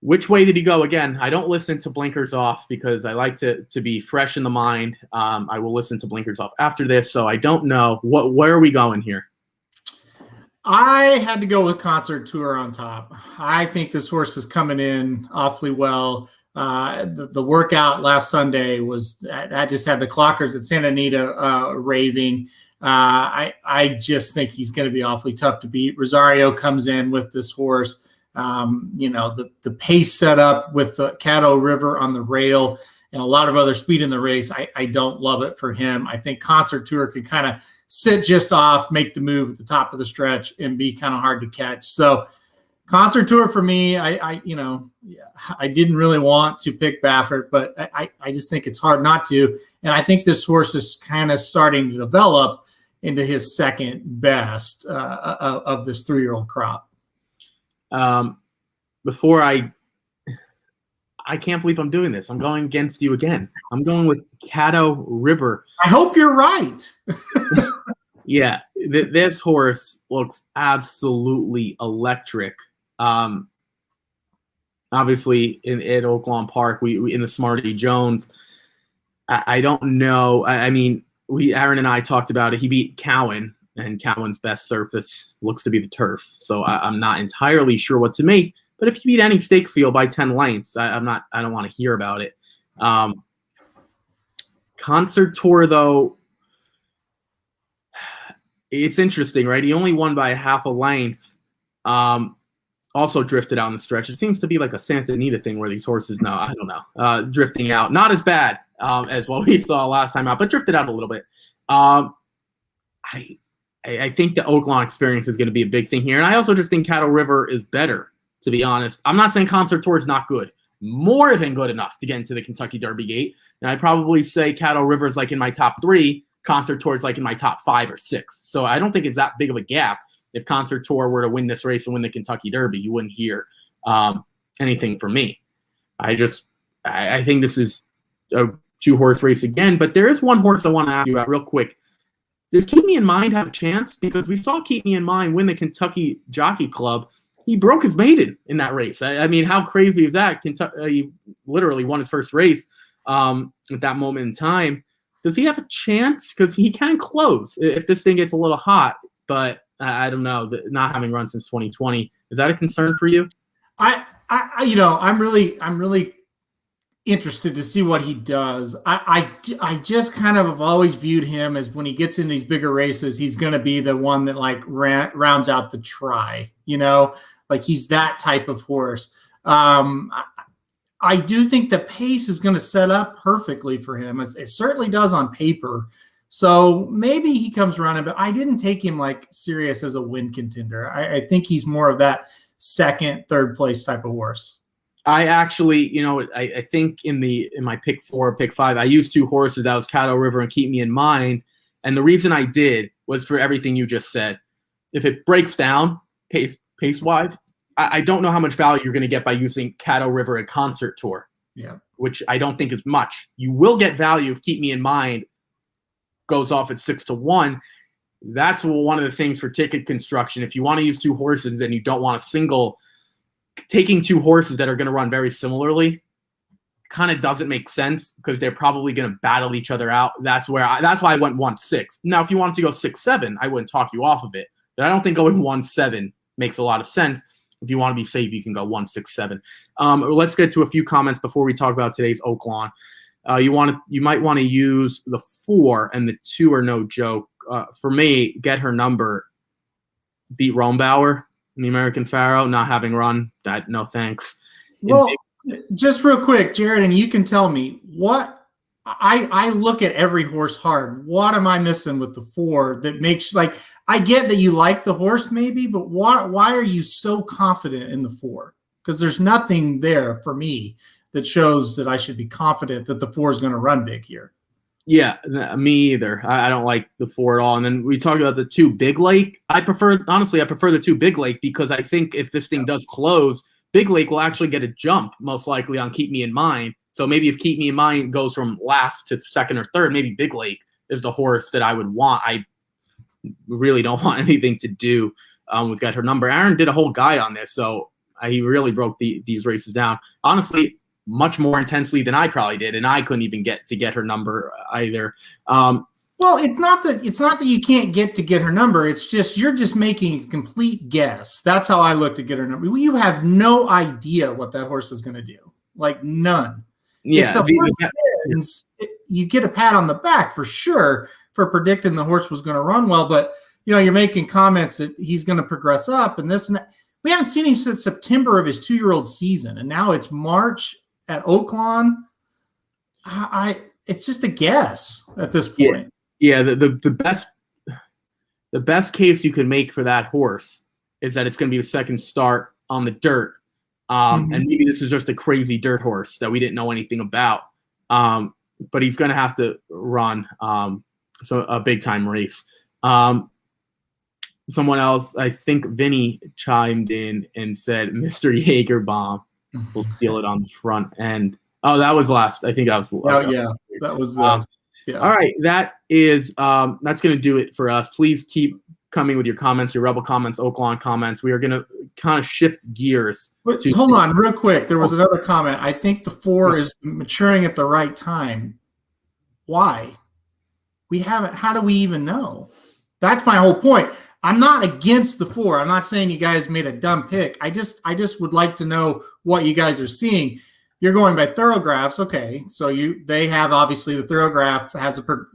Which way did he go? Again, I don't listen to Blinkers Off because I like to be fresh in the mind. I will listen to Blinkers Off after this, so I don't know. Where are we going here? I had to go with Concert Tour on top. I think this horse is coming in awfully well. The workout last Sunday I just had the clockers at Santa Anita raving. I just think he's going to be awfully tough to beat. Rosario comes in with this horse. The pace set up with the Caddo River on the rail and a lot of other speed in the race. I don't love it for him. I think Concert Tour could kind of sit just off, make the move at the top of the stretch and be kind of hard to catch. So Concert Tour for me, I didn't really want to pick Baffert, but I just think it's hard not to. And I think this horse is kind of starting to develop into his second best of this 3-year-old crop. Before I can't believe I'm doing this. I'm going against you again. I'm going with Caddo River. I hope you're right. Yeah, this horse looks absolutely electric. Obviously, at Oaklawn Park, we in the Smarty Jones. I don't know. I mean, Aaron and I talked about it. He beat Cowan, and Cowan's best surface looks to be the turf. So I'm not entirely sure what to make. But if you beat any stakes field by 10 lengths, I don't want to hear about it. Concert Tour, though, it's interesting, right? He only won by half a length. Also drifted out in the stretch. It seems to be like a Santa Anita thing where these horses, no, I don't know, drifting out. Not as bad as what we saw last time out, but drifted out a little bit. I think the Oaklawn experience is going to be a big thing here. And I also just think Caddo River is better, to be honest. I'm not saying Concert Tour is not good. More than good enough to get into the Kentucky Derby gate. And I'd probably say Caddo River is like in my top 3. Concert Tour is like in my top 5 or 6. So I don't think it's that big of a gap. If Concert Tour were to win this race and win the Kentucky Derby, you wouldn't hear anything from me. I think this is a 2-horse race again. But there is one horse I want to ask you about real quick. Does Keep Me in Mind have a chance? Because we saw Keep Me in Mind win the Kentucky Jockey Club. He broke his maiden in that race. I mean, how crazy is that? He literally won his first race at that moment in time. Does he have a chance? Because he can close if this thing gets a little hot. But I don't know. Not having run since 2020, is that a concern for you? I'm really interested to see what he does. I just kind of have always viewed him as when he gets in these bigger races, he's going to be the one that like rounds out the try. Like he's that type of horse. I do think the pace is going to set up perfectly for him. It certainly does on paper. So maybe he comes running, but I didn't take him like serious as a win contender. I think he's more of that second, third place type of horse. I actually, I think in my pick 4, pick 5, I used 2 horses. That was Caddo River and Keep Me in Mind. And the reason I did was for everything you just said. If it breaks down pace-wise, I don't know how much value you're going to get by using Caddo River and Concert Tour. Yeah, which I don't think is much. You will get value if Keep Me in Mind goes off at 6-1. That's one of the things for ticket construction. If you want to use 2 horses and you don't want a single, taking 2 horses that are going to run very similarly kind of doesn't make sense because they're probably going to battle each other out. That's why I went 1-6. Now, if you wanted to go 6-7, I wouldn't talk you off of it. But I don't think going 1-7 makes a lot of sense. If you want to be safe, you can go 1-6-7. Let's get to a few comments before we talk about today's Oaklawn. You might want to use the 4 and the 2 are no joke. For me, Get Her Number beat Rombauer in the American Pharaoh, not having run. That no thanks. Well, just real quick, Jared, and you can tell me what I look at every horse hard. What am I missing with the 4 that makes like I get that you like the horse maybe, but why are you so confident in the 4? Because there's nothing there for me that shows that I should be confident that the 4 is going to run big here. Yeah, me either. I don't like the 4 at all. And then we talked about the 2 Big Lake. I prefer the 2 Big Lake because I think if this thing does close, Big Lake will actually get a jump most likely on Keep Me in Mind. So maybe if Keep Me in Mind goes from last to second or third, maybe Big Lake is the horse that I would want. I really don't want anything to do with Get Her Number. Aaron did a whole guide on this, so he really broke these races down. Honestly, much more intensely than I probably did, and I couldn't even get Her Number either. Well, it's not that you can't get her number. It's just you're just making a complete guess. That's how I looked at Get Her Number. You have no idea what that horse is going to do, like none. Yeah, if the horse wins, you get a pat on the back for sure for predicting the horse was going to run well. But you're making comments that he's going to progress up and this and that. We haven't seen him since September of his 2-year-old season, and now it's March at Oaklawn. It's just a guess at this point. Yeah, the best case you could make for that horse is that it's going to be the second start on the dirt. And maybe this is just a crazy dirt horse that we didn't know anything about. But he's going to have to run so a big time race. Someone else, I think Vinny chimed in and said, Mr. Jaegerbomb will steal it on the front end. Oh, that was last. I think that was. That was yeah. All right, that is that's going to do it for us. Please keep coming with your comments, your Rebel comments, Oaklawn comments. We are going to kind of shift gears. Hold on, real quick. There was another comment. I think the 4 is maturing at the right time. Why? We haven't. How do we even know? That's my whole point. I'm not against the 4. I'm not saying you guys made a dumb pick. I just would like to know what you guys are seeing. You're going by Thoroughgraphs, okay? So they have obviously the Thoroughgraph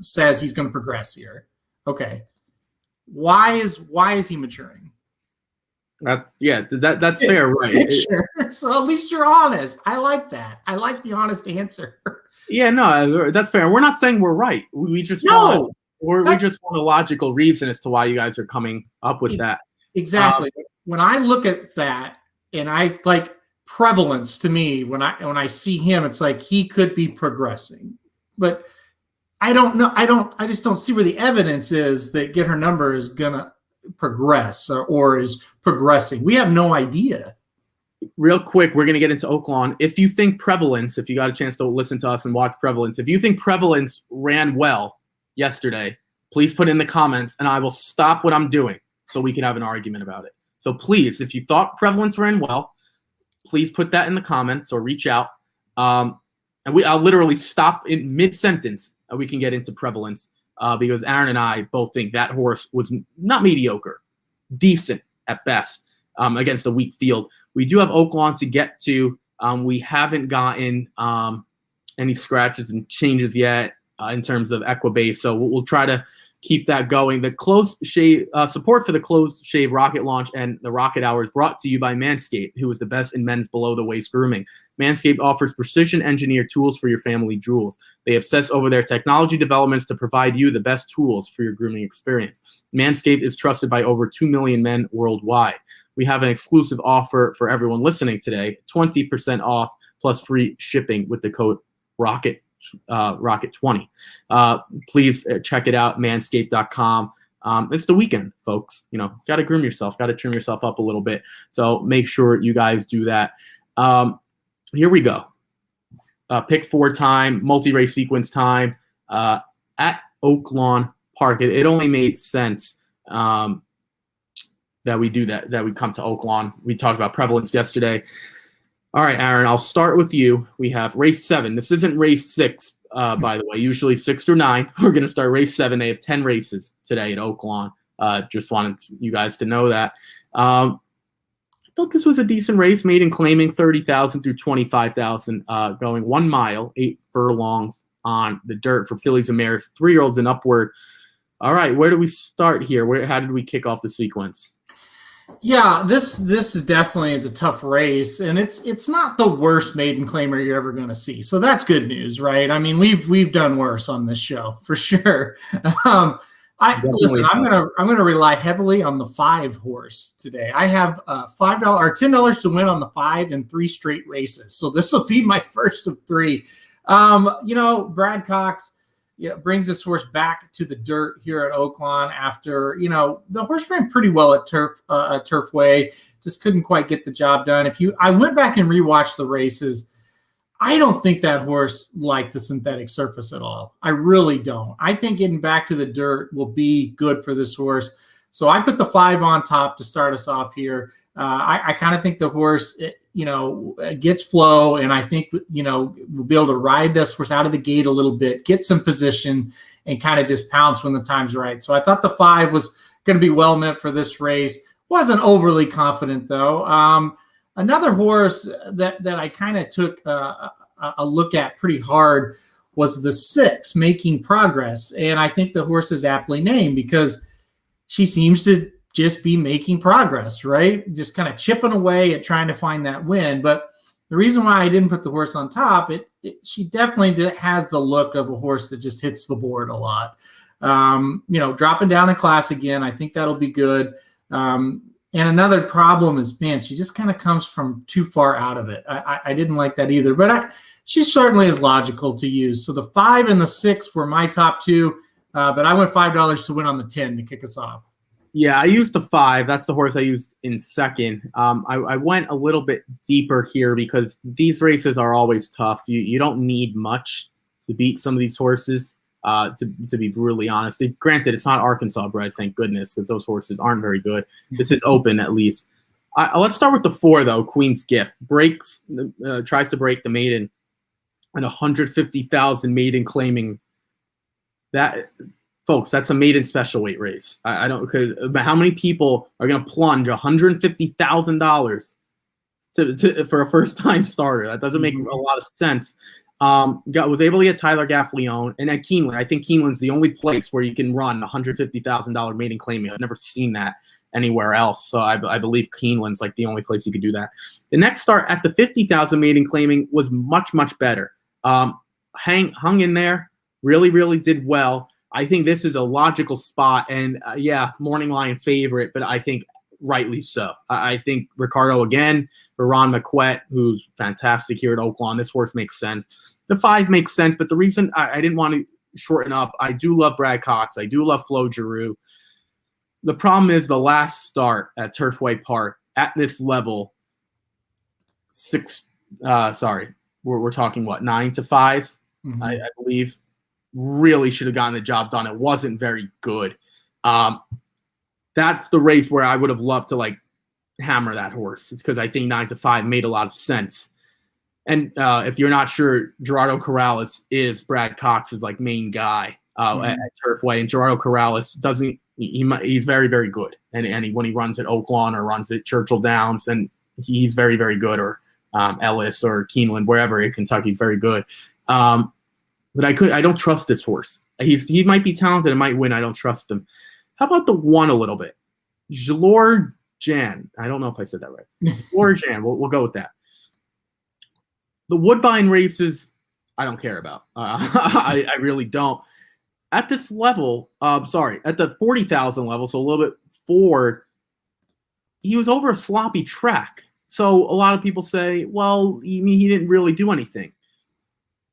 says he's going to progress here, okay? Why is he maturing? That's fair, right? Sure. So at least you're honest. I like that. I like the honest answer. Yeah, no, that's fair. We're not saying we're right. We just we just want a logical reason as to why you guys are coming up with that. Exactly. When I look at that, and I like prevalence to me, when I see him, it's like he could be progressing, but I don't know. I just don't see where the evidence is that Get Her Number is gonna progress or is progressing. We have no idea. Real quick, we're going to get into Oaklawn. If you think Prevalence, if you got a chance to listen to us and watch Prevalence, if you think Prevalence ran well yesterday, please put in the comments and I will stop what I'm doing so we can have an argument about it. So please, if you thought Prevalence ran well, please put that in the comments or reach out. And I'll literally stop in mid-sentence and we can get into Prevalence because Aaron and I both think that horse was not mediocre, decent at best. Against a weak field. We do have Oaklawn to get to. We haven't gotten any scratches and changes yet in terms of Equibase, so we'll try to keep that going. The close shave support for the closed shave rocket launch and the rocket hour is brought to you by Manscaped, who is the best in men's below the waist grooming. Manscaped offers precision engineered tools for your family jewels. They obsess over their technology developments to provide you the best tools for your grooming experience. Manscaped is trusted by over 2 million men worldwide. We have an exclusive offer for everyone listening today, 20% off plus free shipping with the code Rocket20. Please check it out, manscaped.com. It's the weekend, folks. Got to groom yourself, got to trim yourself up a little bit. So make sure you guys do that. Here we go. Pick 4 time, multi-race sequence time at Oaklawn Park. It only made sense that we do that we come to Oaklawn. We talked about Prevalence yesterday. All right, Aaron, I'll start with you. We have race 7. This isn't race 6, by the way. Usually 6 through 9. We're going to start race 7. They have 10 races today at Oaklawn. Just wanted you guys to know that. I thought this was a decent race, maiden claiming 30,000 through 25,000, going 1 mile, 8 furlongs on the dirt for fillies and mares, 3-year-olds and upward. All right, where do we start here? How did we kick off the sequence? Yeah, this definitely is a tough race, and it's not the worst maiden claimer you're ever going to see. So that's good news, right? I mean, we've done worse on this show for sure. I'm gonna rely heavily on the 5 horse today. I have $5 or $10 to win on the 5 in 3 straight races. So this will be my first of 3. Brad Cox. brings this horse back to the dirt here at Oaklawn after, the horse ran pretty well at Turfway, just couldn't quite get the job done. I went back and rewatched the races. I don't think that horse liked the synthetic surface at all. I really don't. I think getting back to the dirt will be good for this horse. So I put the 5 on top to start us off here. I kind of think the horse, gets flow, and I think, we'll be able to ride this horse out of the gate a little bit, get some position, and kind of just pounce when the time's right. So I thought the 5 was going to be well meant for this race. Wasn't overly confident, though. Another horse that I kind of took a look at pretty hard was the 6, Making Progress. And I think the horse is aptly named because she seems to just be making progress, right? Just kind of chipping away at trying to find that win. But the reason why I didn't put the horse on top, she definitely has the look of a horse that just hits the board a lot. Dropping down in class again, I think that'll be good. And another problem is, man, she just kind of comes from too far out of it. I didn't like that either, but she certainly is logical to use. So the 5 and the 6 were my top 2, but I went $5 to win on the 10 to kick us off. Yeah, I used the 5. That's the horse I used in second. I went a little bit deeper here because these races are always tough. You don't need much to beat some of these horses, to be brutally honest. Granted, it's not Arkansas bred, thank goodness, because those horses aren't very good. This is open, at least. Let's start with the 4, though, Queen's Gift. Tries to break the maiden at 150,000 maiden claiming that. Folks, that's a maiden special weight race. I don't, because how many people are going to plunge $150,000 for a first-time starter? That doesn't make a lot of sense. Was able to get Tyler Gaffleone, and at Keeneland, I think Keeneland's the only place where you can run $150,000 maiden claiming. I've never seen that anywhere else, so I believe Keeneland's like the only place you could do that. The next start at the 50,000 maiden claiming was much, much better. Hung in there, really, really did well. I think this is a logical spot, and morning line favorite, but I think rightly so. I think Ricardo again, for Ron McQuett, who's fantastic here at Oaklawn. This horse makes sense. The 5 makes sense, but the reason I didn't want to shorten up, I do love Brad Cox. I do love Flo Giroux. The problem is the last start at Turfway Park at this level, we're talking what, 9-5, I believe. Really should have gotten the job done. It wasn't very good. That's the race where I would have loved to hammer that horse, because I think 9-5 made a lot of sense. And if you're not sure, Gerardo Corrales is Brad Cox's main guy at Turfway, and Gerardo Corrales he's very, very good. And when he runs at Oaklawn or runs at Churchill Downs, and he's very, very good, or Ellis or Keeneland, wherever in Kentucky, he's very good. But I don't trust this horse. He might be talented and might win. I don't trust him. How about the 1 a little bit? Jalor Jan. I don't know if I said that right. Jalor Jan. We'll go with that. The Woodbine races, I don't care about. I really don't. At this level, at the 40,000 level, so a little bit forward, he was over a sloppy track. So a lot of people say, well, he didn't really do anything.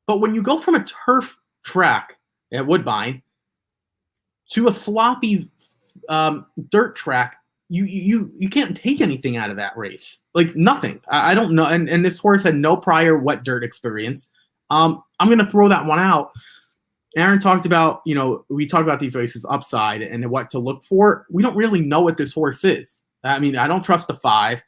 But when you go from a turf track at Woodbine to a sloppy dirt track, you can't take anything out of that race. Nothing. I don't know. And this horse had no prior wet dirt experience. I'm going to throw that one out. Aaron talked about, we talked about these races upside and what to look for. We don't really know what this horse is. I mean, I don't trust the 5.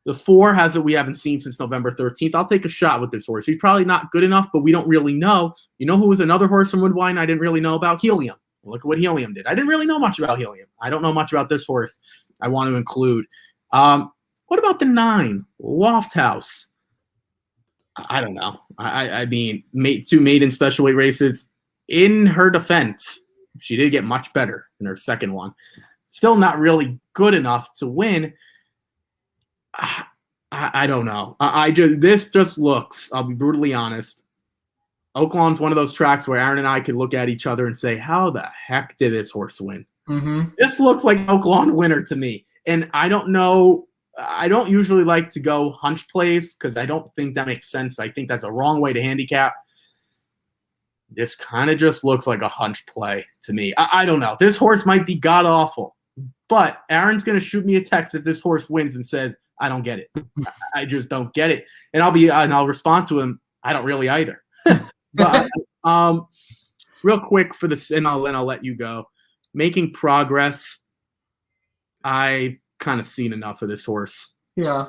The 4 has what we haven't seen since November 13th. I'll take a shot with this horse. He's probably not good enough, but we don't really know. You know who was another horse from Woodbine I didn't really know about? Helium. Look at what Helium did. I didn't really know much about Helium. I don't know much about this horse I want to include. What about the 9, Loft House? I don't know. I mean, 2 maiden special weight races. In her defense, she did get much better in her second one. Still not really good enough to win. I don't know. This just looks, I'll be brutally honest, Oaklawn's one of those tracks where Aaron and I could look at each other and say, how the heck did this horse win? This looks like Oaklawn winner to me. And I don't know. I don't usually like to go hunch plays because I don't think that makes sense. I think that's a wrong way to handicap. this kind of just looks like a hunch play to me. I don't know. This horse might be god awful, but Aaron's going to shoot me a text if this horse wins and says, I don't get it. I just don't get it. And I'll respond to him, I don't really either. But real quick for this, and I'll let you go. Making Progress. I kind of seen enough of this horse. Yeah.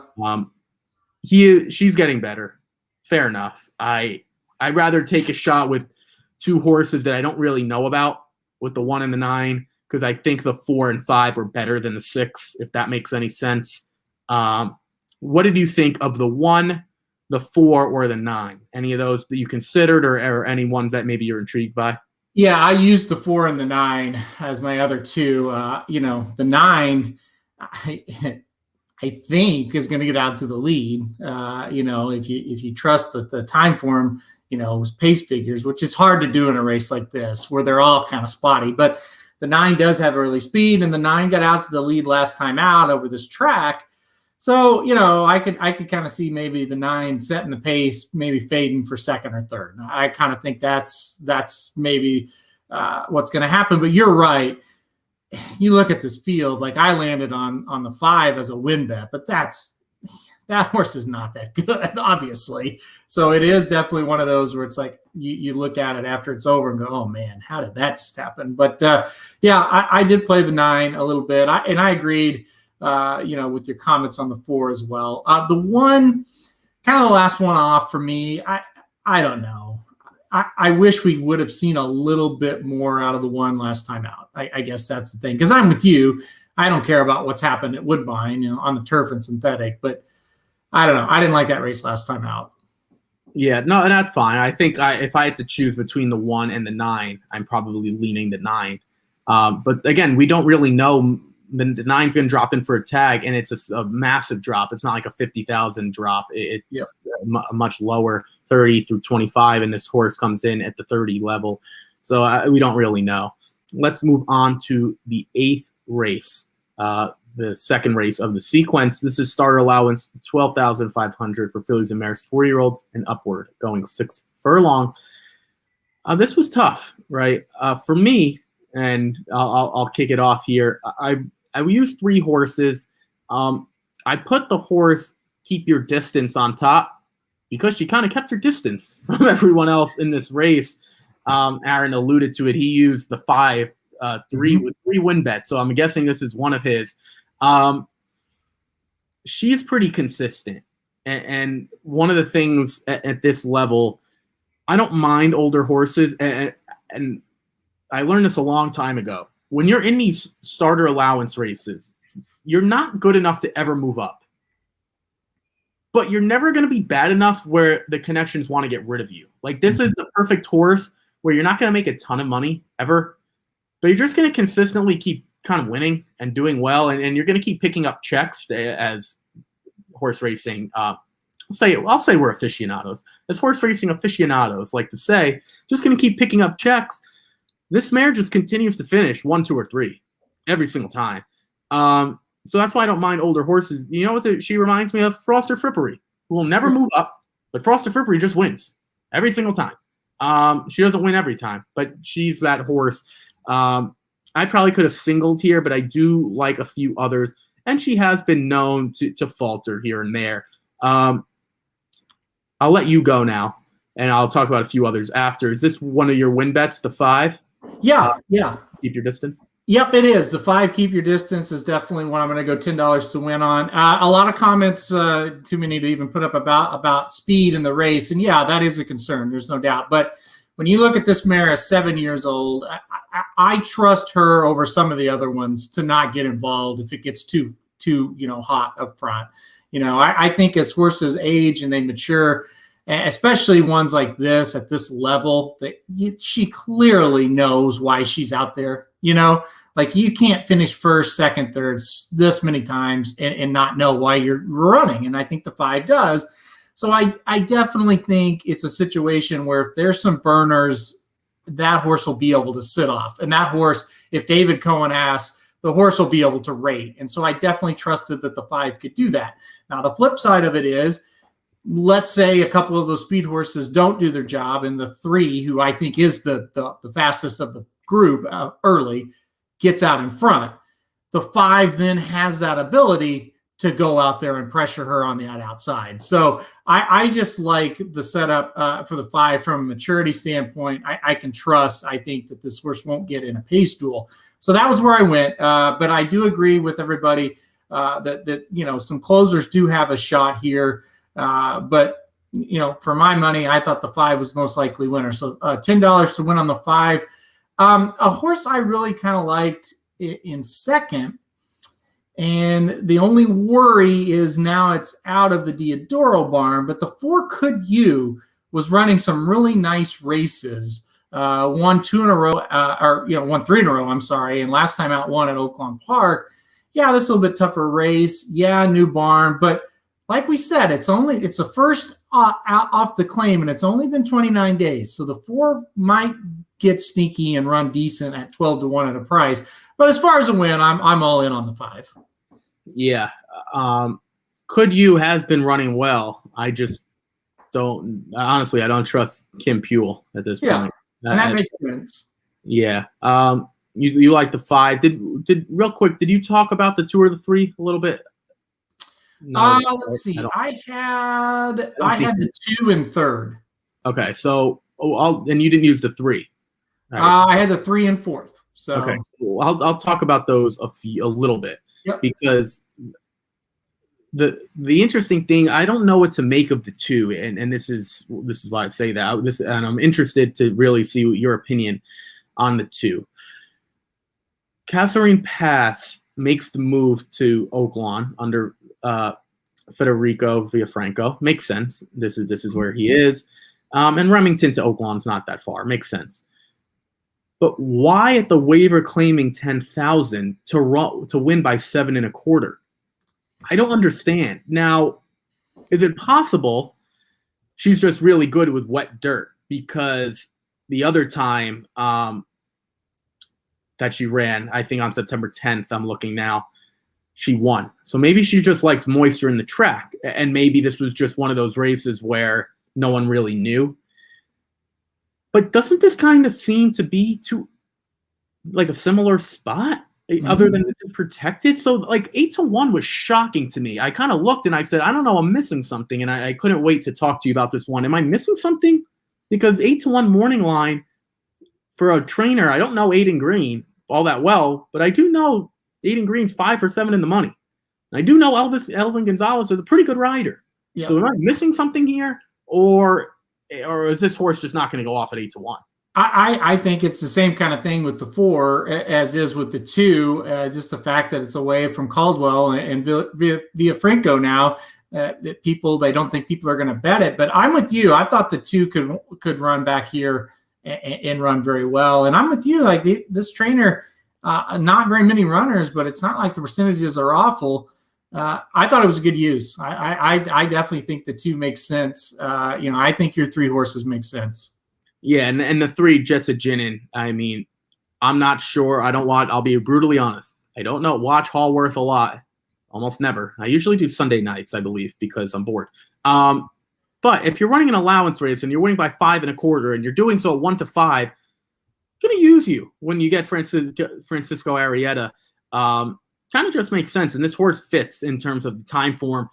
She's getting better. Fair enough. I'd rather take a shot with two horses that I don't really know about, with the 1 and the 9, because I think the 4 and 5 are better than the 6, if that makes any sense. What did you think of the 1, the 4, or the 9? Any of those that you considered, or any ones that maybe you're intrigued by? Yeah, I used the 4 and the 9 as my other two. The 9, I think, is going to get out to the lead. If you trust the time form, pace figures, which is hard to do in a race like this where they're all kind of spotty. But the 9 does have early speed, and the 9 got out to the lead last time out over this track. So, I could kind of see maybe the 9 setting the pace, maybe fading for second or third. I kind of think that's maybe what's going to happen. But you're right. You look at this field, like I landed on the 5 as a win bet, but that horse is not that good, obviously. So it is definitely one of those where it's like you look at it after it's over and go, oh man, how did that just happen? But I did play the 9 a little bit, and I agreed. With your comments on the 4 as well. The 1, kind of the last one off for me, I don't know. I wish we would have seen a little bit more out of the 1 last time out. I guess that's the thing. Because I'm with you. I don't care about what's happened at Woodbine, on the turf and synthetic. But I don't know. I didn't like that race last time out. Yeah, no, and that's fine. I think if I had to choose between the 1 and the 9, I'm probably leaning the 9. But again, we don't really know. The 9's going to drop in for a tag, and it's a massive drop. It's not like a 50,000 drop. It's a much lower, 30 through 25, and this horse comes in at the 30 level. So we don't really know. Let's move on to the 8th race, the second race of the sequence. This is starter allowance, 12,500 for fillies and mares, 4-year-olds and upward, going 6 furlong. This was tough, right? For me, and I'll kick it off here. I used 3 horses. I put the horse Keep Your Distance on top because she kind of kept her distance from everyone else in this race. Aaron alluded to it. He used the 5, 3 with 3 win bets. So I'm guessing this is one of his. She's pretty consistent. And one of the things at this level, I don't mind older horses. And I learned this a long time ago. When you're in these starter allowance races, you're not good enough to ever move up. But you're never going to be bad enough where the connections want to get rid of you. Like, this is the perfect horse where you're not going to make a ton of money ever, but you're just going to consistently keep kind of winning and doing well, and you're going to keep picking up checks as horse racing. I'll say we're aficionados. As horse racing aficionados like to say, just going to keep picking up checks. This mare just continues to finish 1, 2, or 3 every single time. So that's why I don't mind older horses. You know what she reminds me of? Froster Frippery, who will never move up, but Froster Frippery just wins every single time. She doesn't win every time, but she's that horse. I probably could have singled here, but I do like a few others, and she has been known to falter here and there. I'll let you go now, and I'll talk about a few others after. Is this one of your win bets, the 5? Yeah. Keep Your Distance? Yep, it is. The 5 Keep Your Distance is definitely one I'm going to go $10 to win on. A lot of comments, too many to even put up about speed in the race. And yeah, that is a concern. There's no doubt. But when you look at this mare as 7 years old, I trust her over some of the other ones to not get involved if it gets too hot up front. I think as horses age and they mature, especially ones like this at this level, she clearly knows why she's out there. Like, you can't finish first, second, third this many times and not know why you're running. And I think the 5 does. So I definitely think it's a situation where if there's some burners, that horse will be able to sit off. And that horse, if David Cohen asks, the horse will be able to rate. And so I definitely trusted that the 5 could do that. Now, the flip side of it is, let's say a couple of those speed horses don't do their job, and the 3, who I think is the fastest of the group early, gets out in front. The 5 then has that ability to go out there and pressure her on that outside. So I just like the setup for the 5 from a maturity standpoint. I can trust. I think that this horse won't get in a pace duel. So that was where I went. But I do agree with everybody that some closers do have a shot here. But for my money, I thought the 5 was most likely winner. So $10 to win on the 5. A horse I really kind of liked in second. And the only worry is now it's out of the Diodoro barn, but the 4 Could You was running some really nice races. Won 2 in a row, won 3 in a row, I'm sorry. And last time out won at Oaklawn Park. Yeah, this is a little bit tougher race. Yeah, new barn. But like we said, it's the first off the claim, and it's only been 29 days. So the 4 might get sneaky and run decent at 12 to 1 at a price. But as far as a win, I'm all in on the 5. Yeah. Could You has been running well. I just don't – honestly, I don't trust Kim Puel at this point. And that makes sense. Yeah. You like the 5. Did real quick, did you talk about the 2 or the 3 a little bit? No, let's see. I had the 2 and 3rd. Okay, so and you didn't use the 3. Right. I had the 3 and 4th. So okay, so I'll talk about those a little bit. Yep. Because the interesting thing, I don't know what to make of the 2, and this is why I say that. And I'm interested to really see your opinion on the 2. Kasserine Pass makes the move to Oaklawn under Federico Villafranco. Makes sense. This is where he is. And Remington to Oaklawn's not that far. Makes sense. But why at the waiver claiming 10,000 to win by 7 1/4? I don't understand. Now, is it possible she's just really good with wet dirt? Because the other time that she ran, I think on September 10th, I'm looking now, she won. So maybe she just likes moisture in the track. And maybe this was just one of those races where no one really knew. But doesn't this kind of seem to be to like a similar spot other than this is protected? So like 8 to 1 was shocking to me. I kind of looked and I said, I don't know, I'm missing something. And I couldn't wait to talk to you about this one. Am I missing something? Because 8 to 1 morning line for a trainer, I don't know Aiden Green all that well, but I do know Aiden Green's 5 for 7 in the money. And I do know Elvin Gonzalez is a pretty good rider. Yep. So am I missing something here? Or is this horse just not going to go off at 8 to 1? I think it's the same kind of thing with the 4 as is with the 2. Just the fact that it's away from Caldwell and Villafranco now, that they don't think people are going to bet it. But I'm with you. I thought the 2 could run back here and run very well. And I'm with you. Like this trainer, not very many runners, but it's not like the percentages are awful. I thought it was a good use. I definitely think the 2 makes sense. I think your 3 horses make sense. Yeah, and the 3 Jets of Ginin. I mean, I'm not sure. I'll be brutally honest. I don't know. Watch Hallworth a lot. Almost never. I usually do Sunday nights, I believe, because I'm bored. But if you're running an allowance race and you're winning by 5 1/4 and you're doing so at 1 to 5, I'm going to use you when you get Francisco Arrieta. Kind of just makes sense. And this horse fits in terms of the time form.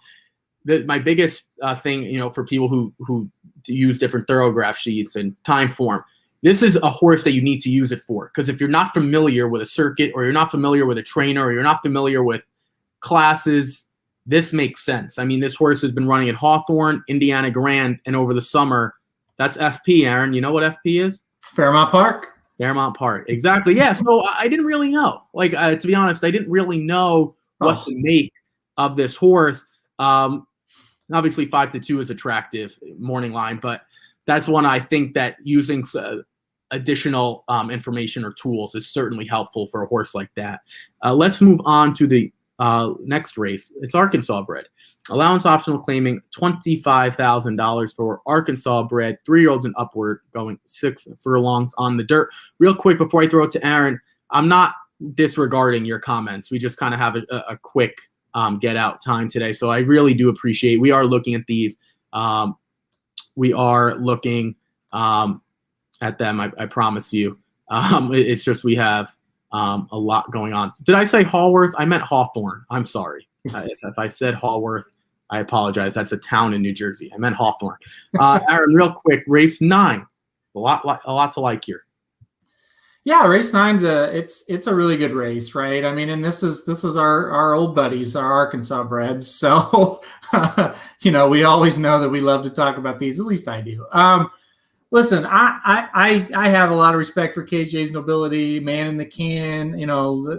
My biggest thing, for people who use different thorograph sheets and time form, this is a horse that you need to use it for. Because if you're not familiar with a circuit, or you're not familiar with a trainer, or you're not familiar with classes, this makes sense. I mean, this horse has been running at Hawthorne, Indiana Grand, and over the summer, that's FP, Aaron. You know what FP is? Fairmount Park. Fairmount Park. Exactly. Yeah. So I didn't really know. Like, to be honest, I didn't really know what to make of this horse. Obviously 5 to 2 is attractive morning line, but that's one I think that using additional information or tools is certainly helpful for a horse like that. Let's move on to the next race. It's Arkansas bred. Allowance optional claiming $25,000 for Arkansas bred 3-year-olds and upward, going 6 furlongs on the dirt. Real quick before I throw it to Aaron, I'm not disregarding your comments. We just kind of have a quick get out time today. So I really do appreciate, we are looking at these We are looking at them. I promise you. It's just we have a lot going on. Did I say Hallworth? I meant Hawthorne. I'm sorry. If I said Hallworth, I apologize. That's a town in New Jersey. I meant Hawthorne. Aaron, real quick, race 9. A lot to like here. Yeah, race 9's it's a really good race, right? I mean, and this is our old buddies, our Arkansas breds. So, we always know that we love to talk about these. At least I do. Listen, I have a lot of respect for KJ's Nobility, Man in the Can.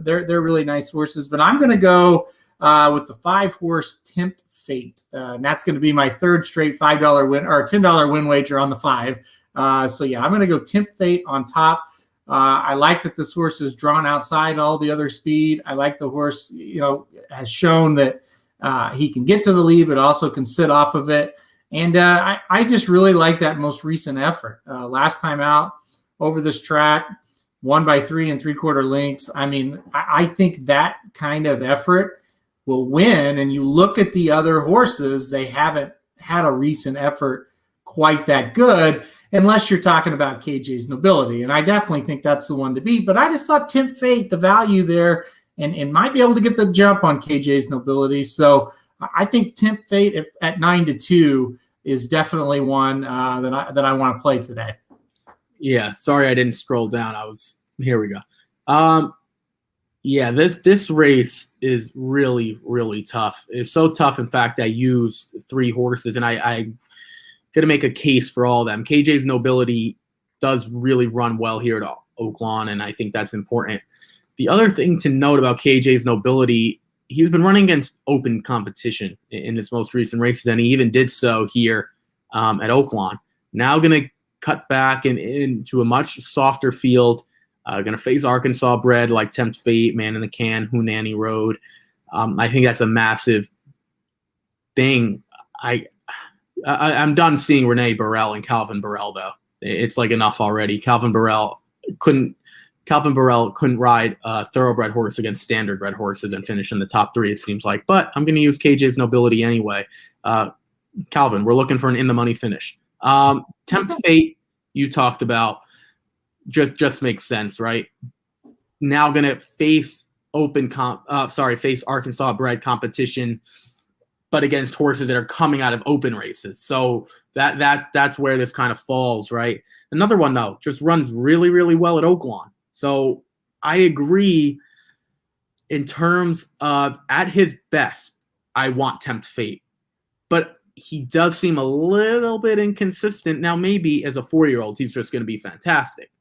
They're really nice horses, but I'm going to go with the 5-horse Tempt Fate, and that's going to be my third straight $5 win or $10 win wager on the 5. So yeah, I'm going to go Tempt Fate on top. I like that this horse is drawn outside all the other speed. I like the horse, has shown that he can get to the lead, but also can sit off of it. And I just really like that most recent effort. Last time out over this track, won by 3 3/4 lengths. I mean, I think that kind of effort will win. And you look at the other horses, they haven't had a recent effort quite that good, unless you're talking about KJ's Nobility. And I definitely think that's the one to beat. But I just thought Tempt Fate, the value there, and might be able to get the jump on KJ's Nobility. So I think Tempt Fate at 9-2 is definitely one that I want to play today. Yeah, sorry I didn't scroll down. Here we go. Yeah, this race is really, really tough. It's so tough, in fact, I used 3 horses, and I going to make a case for all of them. KJ's Nobility does really run well here at Oaklawn, and I think that's important. The other thing to note about KJ's Nobility, he's been running against open competition in his most recent races, and he even did so here at Oaklawn. Now going to cut back into a much softer field, going to face Arkansas bred like Tempt Fate, Man in the Can, Hunani Road. I think that's a massive thing. I'm done seeing Renee Burrell and Calvin Burrell, though. It's like enough already. Calvin Burrell couldn't ride a thoroughbred horse against standard bred horses and finish in the top 3, it seems like. But I'm going to use KJ's Nobility anyway. Calvin, we're looking for an in-the-money finish. Tempt Fate, you talked about, just makes sense, right? Now going to face face Arkansas bred competition, but against horses that are coming out of open races. So that's where this kind of falls, right? Another one, though, just runs really, really well at Oaklawn. So I agree in terms of at his best, I want Tempt Fate. But he does seem a little bit inconsistent. Now, maybe as a 4-year-old, he's just going to be fantastic.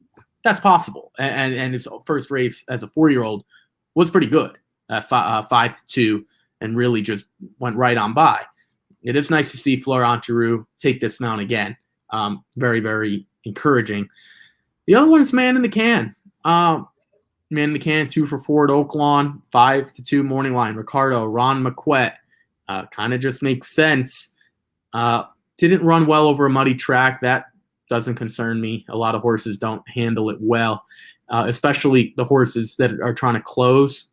That's possible. And his first race as a 4-year-old was pretty good at 5-2. And really just went right on by. It is nice to see Florent Giroux take this now and again. Very, very encouraging. The other one is Man in the Can. Man in the Can, 2 for 4 at Oaklawn, 5-2 morning line. Ricardo, Ron McQuet, kind of just makes sense. Didn't run well over a muddy track. That doesn't concern me. A lot of horses don't handle it well, especially the horses that are trying to close.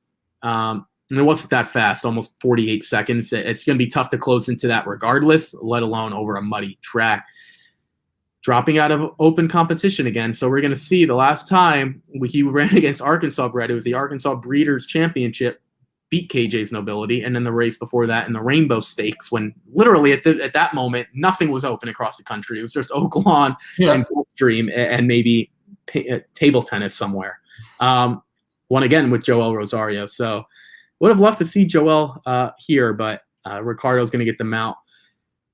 And it wasn't that fast, almost 48 seconds. It's going to be tough to close into that regardless, let alone over a muddy track. Dropping out of open competition again. So we're going to see the last time he ran against Arkansas bred, it was the Arkansas Breeders' Championship, beat KJ's Nobility, and then the race before that in the Rainbow Stakes, when literally at that moment, nothing was open across the country. It was just Oaklawn and Gulfstream and maybe table tennis somewhere. Won again with Joel Rosario. So would have loved to see Joel here, but Ricardo's going to get the mount.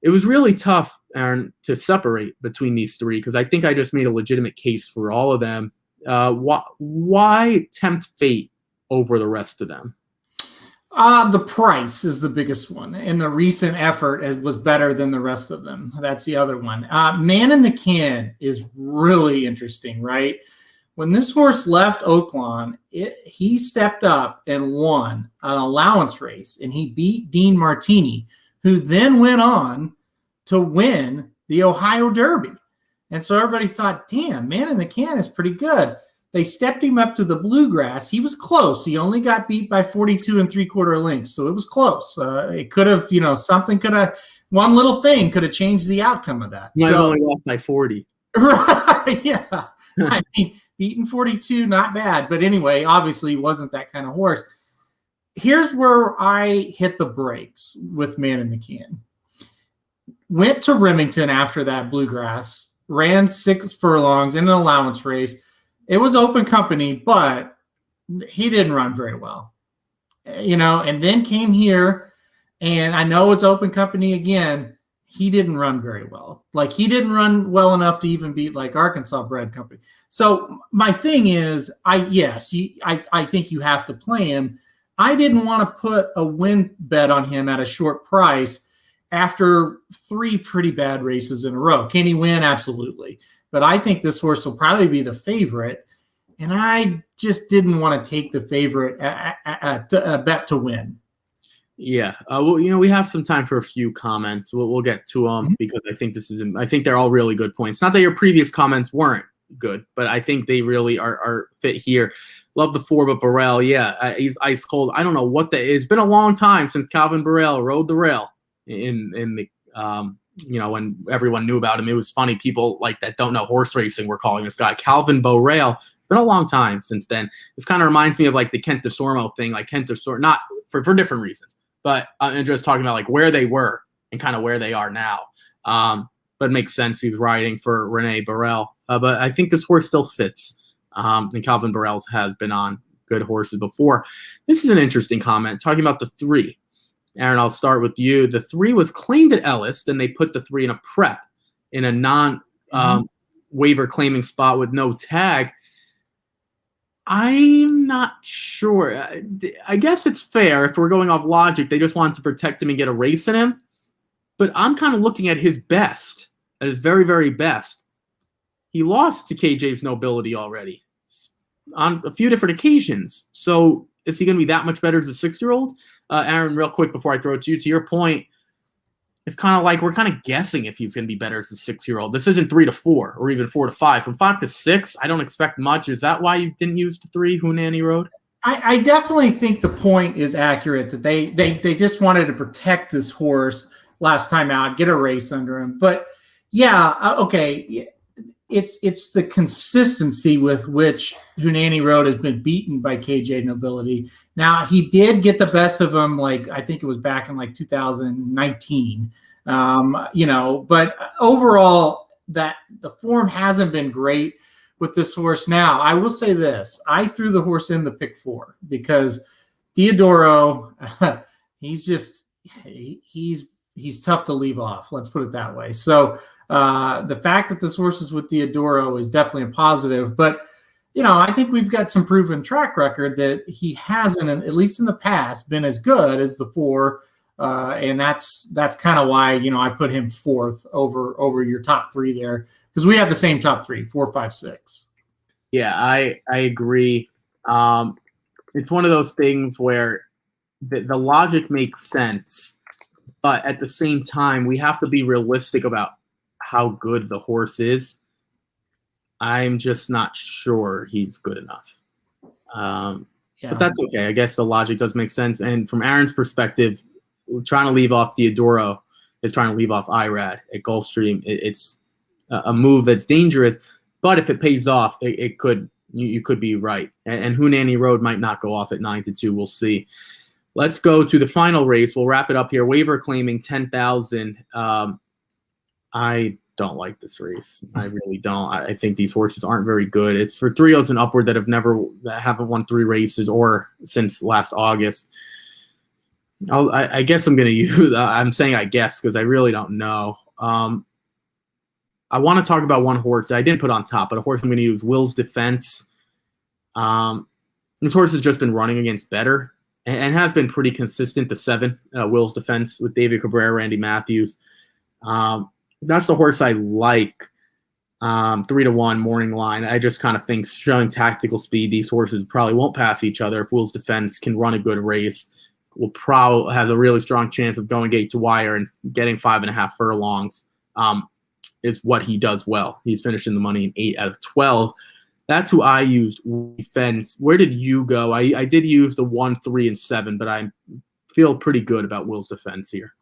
It was really tough, Aaron, to separate between these 3 because I think I just made a legitimate case for all of them. Why Tempt Fate over the rest of them? The price is the biggest one, and the recent effort was better than the rest of them. That's the other one. Man in the Can is really interesting, right? When this horse left Oaklawn, he stepped up and won an allowance race, and he beat Dean Martini, who then went on to win the Ohio Derby. And so everybody thought, damn, Man in the Can is pretty good. They stepped him up to the Bluegrass. He was close. He only got beat by 42 3/4 lengths, so it was close. It could have, something could have one little thing could have changed the outcome of that. You might have only lost by 40. Right, yeah. I mean, beating 42, not bad. But anyway, obviously, he wasn't that kind of horse. Here's where I hit the brakes with Man in the Can. Went to Remington after that Bluegrass, ran 6 furlongs in an allowance race. It was open company, but he didn't run very well. And then came here, and I know it's open company again. He didn't run very well. Like, he didn't run well enough to even beat like Arkansas bred company. So my thing is, I think you have to play him. I didn't want to put a win bet on him at a short price after 3 pretty bad races in a row. Can he win? Absolutely. But I think this horse will probably be the favorite. And I just didn't want to take the favorite a bet to win. Yeah. Well, we have some time for a few comments. We'll get to them because I think they're all really good points. Not that your previous comments weren't good, but I think they really are fit here. Love the 4, but Burrell, he's ice cold. I don't know it's been a long time since Calvin Burrell rode the rail in the when everyone knew about him. It was funny. People like that don't know horse racing were calling this guy Calvin Burrell. Been a long time since then. This kind of reminds me of like the Kent DeSormo thing, like Kent DeSormo, not for different reasons, but I'm just talking about like where they were and kind of where they are now. But it makes sense. He's riding for Rene Burrell. But I think this horse still fits. And Calvin Burrell has been on good horses before. This is an interesting comment talking about the 3. Aaron, I'll start with you. The 3 was claimed at Ellis. Then they put the 3 in a prep in a non-waiver claiming spot with no tag. I'm not sure. I guess it's fair if we're going off logic. They just wanted to protect him and get a race in him. But I'm kind of looking at his best, at his very, very best. He lost to KJ's Nobility already on a few different occasions. So is he going to be that much better as a 6-year-old? Aaron, real quick before I throw it to you, to your point, it's kind of like we're kind of guessing if he's going to be better as a 6-year-old. This isn't 3 to 4 or even 4 to 5. From 5 to 6, I don't expect much. Is that why you didn't use the 3 Hunani Road? I definitely think the point is accurate that they just wanted to protect this horse last time out, get a race under him. But yeah, okay. It's the consistency with which Hunani Road has been beaten by KJ Nobility. Now, he did get the best of him, like I think it was back in like 2019. But overall, that the form hasn't been great with this horse. Now, I will say this: I threw the horse in the pick 4 because Diodoro, he's tough to leave off. Let's put it that way. So. The fact that this horse is with Diodoro is definitely a positive, but I think we've got some proven track record that he hasn't, at least in the past, been as good as the 4, and that's kind of why I put him 4th over your top 3 there, because we have the same top 3, 4, 5, 6. Yeah, I agree. It's one of those things where the logic makes sense, but at the same time, we have to be realistic about how good the horse is. I'm just not sure he's good enough. But that's okay. I guess the logic does make sense. And from Aaron's perspective, trying to leave off Diodoro is trying to leave off Irad at Gulfstream. It's a move that's dangerous, but if it pays off, you could be right. And Hunani Road might not go off at 9-2. We'll see. Let's go to the final race. We'll wrap it up here. Waiver claiming 10,000. I don't like this race. I really don't. I think these horses aren't very good. It's for 3-0s and upward that haven't won 3 races or since last August. I guess I'm going to use. I'm saying I guess because I really don't know. I want to talk about one horse that I didn't put on top, but a horse I'm going to use, Will's Defense. This horse has just been running against better and has been pretty consistent. The 7, Will's Defense with David Cabrera, Randy Matthews. That's the horse I like. 3-1 morning line. I just kind of think showing tactical speed, these horses probably won't pass each other. If Will's Defense can run a good race, will probably has a really strong chance of going gate to wire and getting 5.5 furlongs. Is what he does well. He's finishing the money in 8 out of 12. That's who I used. Defense. Where did you go? I did use the 1, 3, and 7, but I feel pretty good about Will's Defense here.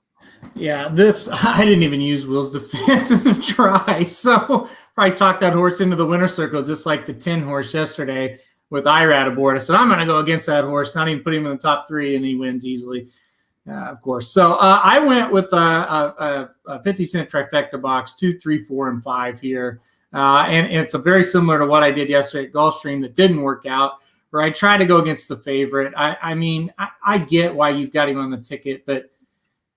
Yeah, I didn't even use Will's defense in the try. So probably talked that horse into the winner's circle, just like the 10 horse yesterday with Irad aboard. I said, I'm going to go against that horse, not even put him in the top 3, and he wins easily, of course. So I went with a 50-cent trifecta box, 2, 3, 4, and 5 here. And it's a very similar to what I did yesterday at Gulfstream that didn't work out, where I tried to go against the favorite. I mean, I get why you've got him on the ticket, but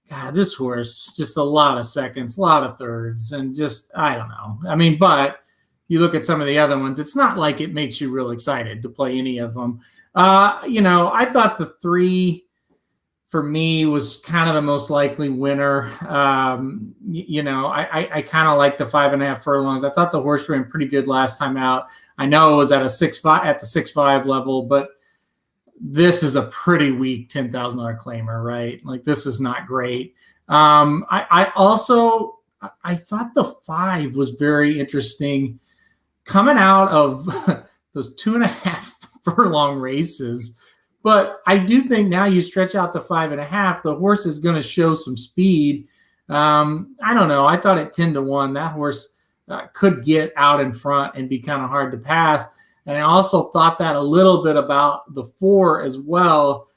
God, this horse, just a lot of seconds, a lot of thirds, and just, I don't know. I mean, but you look at some of the other ones, it's not like it makes you real excited to play any of them. I thought the 3 for me was kind of the most likely winner. I kind of like the 5.5 furlongs. I thought the horse ran pretty good last time out. I know it was at the 6.5 level, but this is a pretty weak $10,000 claimer, right? Like, this is not great. I thought the 5 was very interesting coming out of those 2.5 furlong races. But I do think now you stretch out to 5.5, the horse is going to show some speed. I don't know. I thought at 10-1, that horse could get out in front and be kind of hard to pass. And I also thought that a little bit about the 4 as well.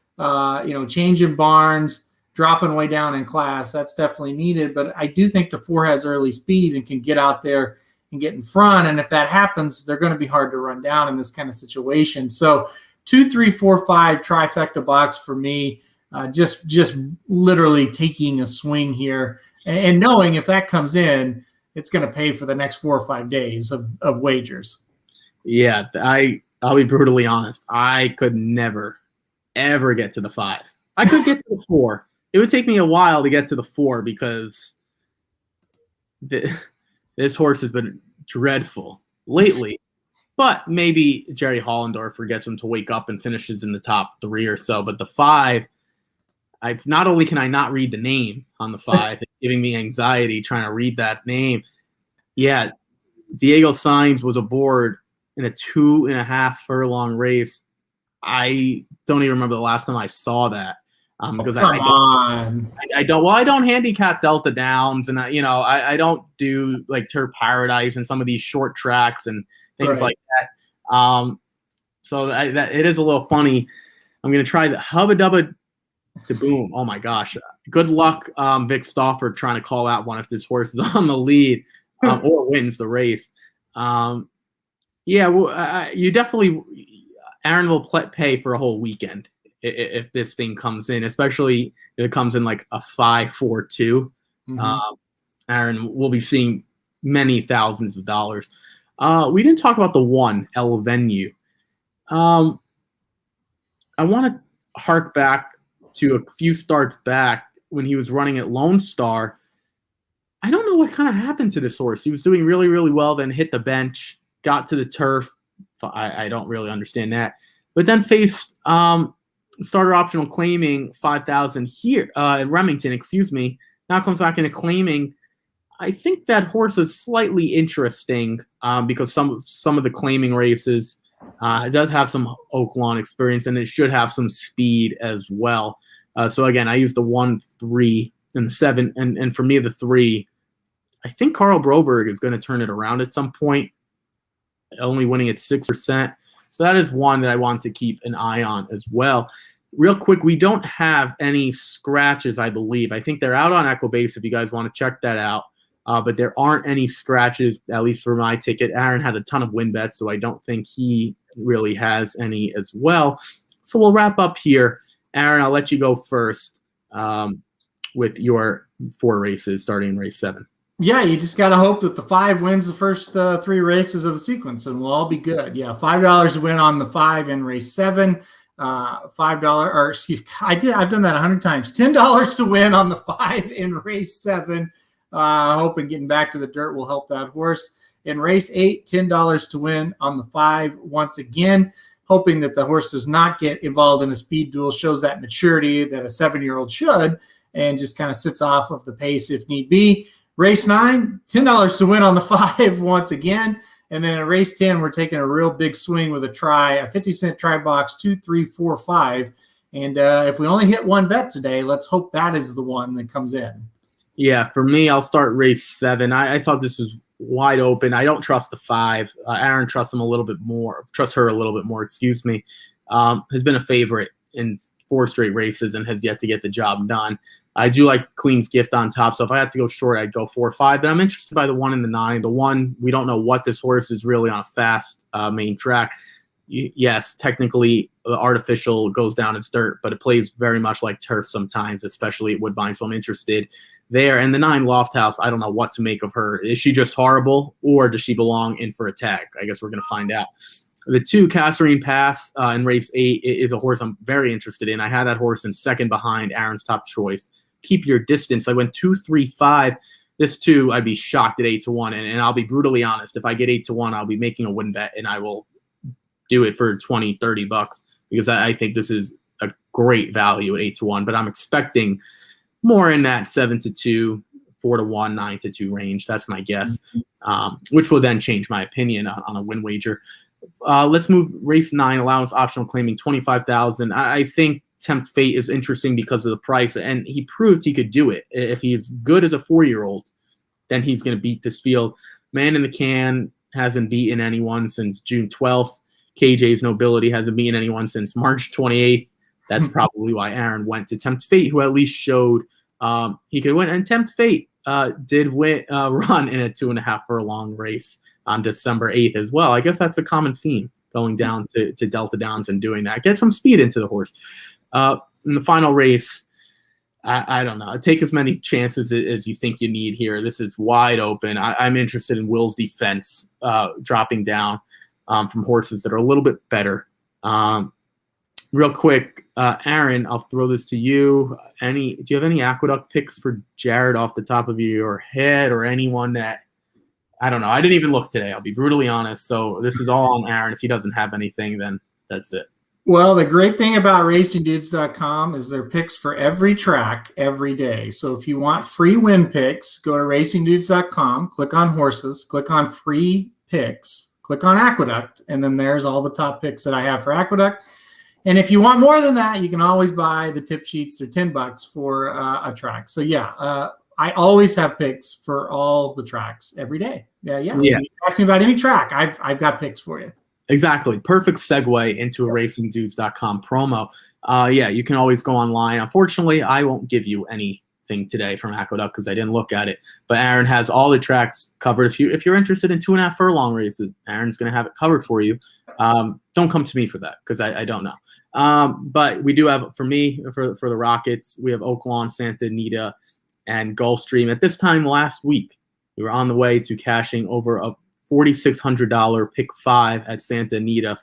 Changing barns, dropping way down in class, that's definitely needed. But I do think the 4 has early speed and can get out there and get in front. And if that happens, they're going to be hard to run down in this kind of situation. So 2, 3, 4, 5 trifecta box for me. Just literally taking a swing here and knowing if that comes in, it's going to pay for the next 4 or 5 days of wagers. Yeah, I'll be brutally honest. I could never, ever get to the 5. I could get to the 4. It would take me a while to get to the 4 because this horse has been dreadful lately. But maybe Jerry Hollendorfer gets him to wake up and finishes in the top 3 or so. But the 5, not only can I not read the name on the 5, it's giving me anxiety trying to read that name. Yeah, Diego Sainz was aboard in a 2.5 furlong race. I don't even remember the last time I saw that because I don't handicap Delta Downs, and I don't do like Turf Paradise and some of these short tracks and things like that. So that it is a little funny. I'm gonna try the Hubba Dubba to Boom. Oh my gosh! Good luck, Vic Stauffer, trying to call out one if this horse is on the lead or wins the race. You definitely, Aaron will pay for a whole weekend if this thing comes in, especially if it comes in like a 5-4-2. Aaron will be seeing many thousands of dollars. We didn't talk about the 1 El Venue. I want to hark back to a few starts back when he was running at Lone Star. I don't know what kind of happened to this horse. He was doing really, really well, then hit the bench, got to the turf. I don't really understand that. But then faced starter optional claiming 5,000 here, Remington, excuse me. Now comes back into claiming. I think that horse is slightly interesting because some of the claiming races it does have some Oaklawn experience, and it should have some speed as well. So again, I used the 1, 3, and the 7, and for me the 3. I think Carl Broberg is going to turn it around at some point, only winning at 6%. So that is one that I want to keep an eye on as well. Real quick, we don't have any scratches, I believe. I think they're out on Equibase if you guys want to check that out. But there aren't any scratches, at least for my ticket. Aaron had a ton of win bets, so I don't think he really has any as well. So we'll wrap up here. Aaron, I'll let you go first with your 4 races starting in race 7. Yeah, you just got to hope that the 5 wins the first 3 races of the sequence, and we'll all be good. Yeah, $5 to win on the 5 in race 7. $5, or excuse me, I've done that 100 times. $10 to win on the 5 in race 7. Hoping getting back to the dirt will help that horse. In race 8, $10 to win on the 5 once again. Hoping that the horse does not get involved in a speed duel, shows that maturity that a 7-year-old should, and just kind of sits off of the pace if need be. Race 9, $10 to win on the 5 once again. And then in race 10, we're taking a real big swing with a 50-cent try box, 2, 3, 4, 5. And if we only hit one bet today, let's hope that is the one that comes in. Yeah, for me, I'll start race 7. I thought this was wide open. I don't trust the 5. Aaron trusts him a little bit more. Trusts her a little bit more. Excuse me. Has been a favorite in 4 straight races and has yet to get the job done. I do like Queen's Gift on top. So if I had to go short, I'd go 4 or 5. But I'm interested by the 1 and the 9. The 1, we don't know what this horse is really on a fast main track. Yes, technically artificial goes down as dirt, but it plays very much like turf sometimes, especially at Woodbine. So I'm interested there. And the 9 Lofthouse, I don't know what to make of her. Is she just horrible, or does she belong in for a tag? I guess we're going to find out. The 2, Kasserine Pass in race 8 is a horse I'm very interested in. I had that horse in second behind Aaron's top choice. Keep Your Distance. I went 2, 3, 5. This 2, I'd be shocked at 8-1. And I'll be brutally honest. If I get 8-1, I'll be making a win bet, and I will do it for $20-$30 because I think this is a great value at 8-1. But I'm expecting more in that 7-2, 4-1, 9-2 range. That's my guess, which will then change my opinion on a win wager. Let's move race 9, Allowance optional claiming $25,000. I think Tempt Fate is interesting because of the price, and he proved he could do it. If he's good as a 4-year-old, then he's going to beat this field. Man in the Can hasn't beaten anyone since June 12th. KJ's Nobility hasn't beaten anyone since March 28th. That's probably why Aaron went to Tempt Fate, who at least showed he could win. And Tempt Fate did run in a 2.5 furlong race on December 8th as well. I guess that's a common theme, going down to Delta Downs and doing that. Get some speed into the horse. In the final race, I don't know. Take as many chances as you think you need here. This is wide open. I'm interested in Will's Defense dropping down from horses that are a little bit better. Real quick, Aaron, I'll throw this to you. Do you have any Aqueduct picks for Jared off the top of your head, or anyone that I don't know? I didn't even look today. I'll be brutally honest. So this is all on Aaron. If he doesn't have anything, then that's it. Well, the great thing about racingdudes.com is their picks for every track every day. So if you want free win picks, go to racingdudes.com, click on horses, click on free picks, click on Aqueduct, and then there's all the top picks that I have for Aqueduct. And if you want more than that, you can always buy the tip sheets. They're $10 for a track. So yeah, I always have picks for all the tracks every day. Yeah. So you ask me about any track, I've got picks for you. Exactly. Perfect segue into a racingdudes.com promo. You can always go online. Unfortunately, I won't give you anything today from Aqueduct because I didn't look at it. But Aaron has all the tracks covered. If you're interested in 2.5 furlong races, Aaron's going to have it covered for you. Don't come to me for that because I don't know. But we do have, for me, for the Rockets, we have Oaklawn, Santa Anita, and Gulfstream. At this time last week, we were on the way to cashing over a $4,600 pick 5 at Santa Anita,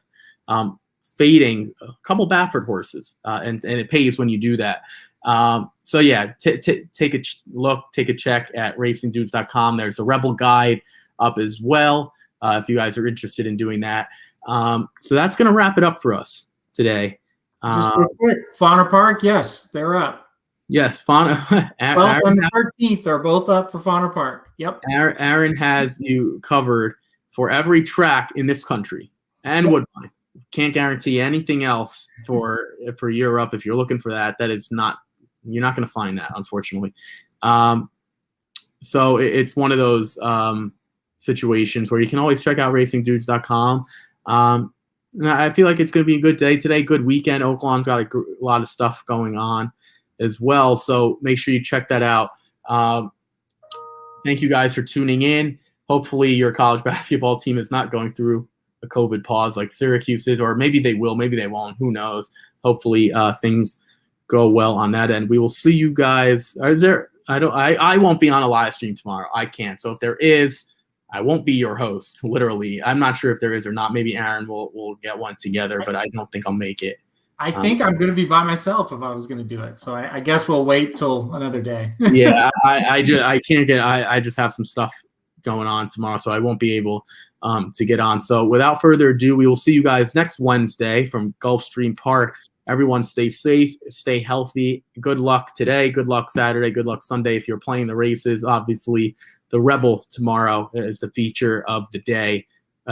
fading a couple Baffert horses, and it pays when you do that. Take a look, take a check at racingdudes.com. There's a Rebel guide up as well if you guys are interested in doing that. So that's going to wrap it up for us today. Just real quick, Fauna Park, yes, they're up. Yes, Fauna. 12th and the 13th are both up for Fauna Park. Yep. Aaron has you covered for every track in this country and Woodbine. Can't guarantee anything else for Europe. If you're looking for that, you're not going to find that, unfortunately. So it's one of those situations where you can always check out racingdudes.com. I feel like it's going to be a good day today. Good weekend. Oaklawn's got a lot of stuff going on as well. So make sure you check that out. Thank you guys for tuning in. Hopefully your college basketball team is not going through a COVID pause like Syracuse is, or maybe they will, maybe they won't. Who knows? Hopefully things go well on that end. We will see you guys. I won't be on a live stream tomorrow. I can't. So if there is, I won't be your host, literally. I'm not sure if there is or not. Maybe Aaron will get one together, but I don't think I'll make it. I think I'm going to be by myself if I was going to do it. So I guess we'll wait till another day. Yeah, I just have some stuff going on tomorrow, so I won't be able to get on. So without further ado, we will see you guys next Wednesday from Gulfstream Park. Everyone stay safe, stay healthy. Good luck today. Good luck Saturday. Good luck Sunday if you're playing the races. Obviously, the Rebel tomorrow is the feature of the day.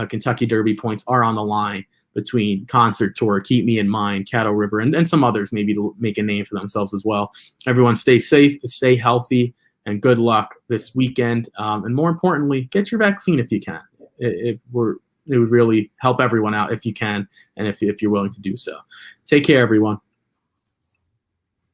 Kentucky Derby points are on the line. between Concert Tour, Keep Me in Mind, Cattle River, and some others maybe to make a name for themselves as well. Everyone stay safe, stay healthy, and good luck this weekend. And more importantly, get your vaccine if you can. It would really help everyone out if you can, and if you're willing to do so. Take care, everyone.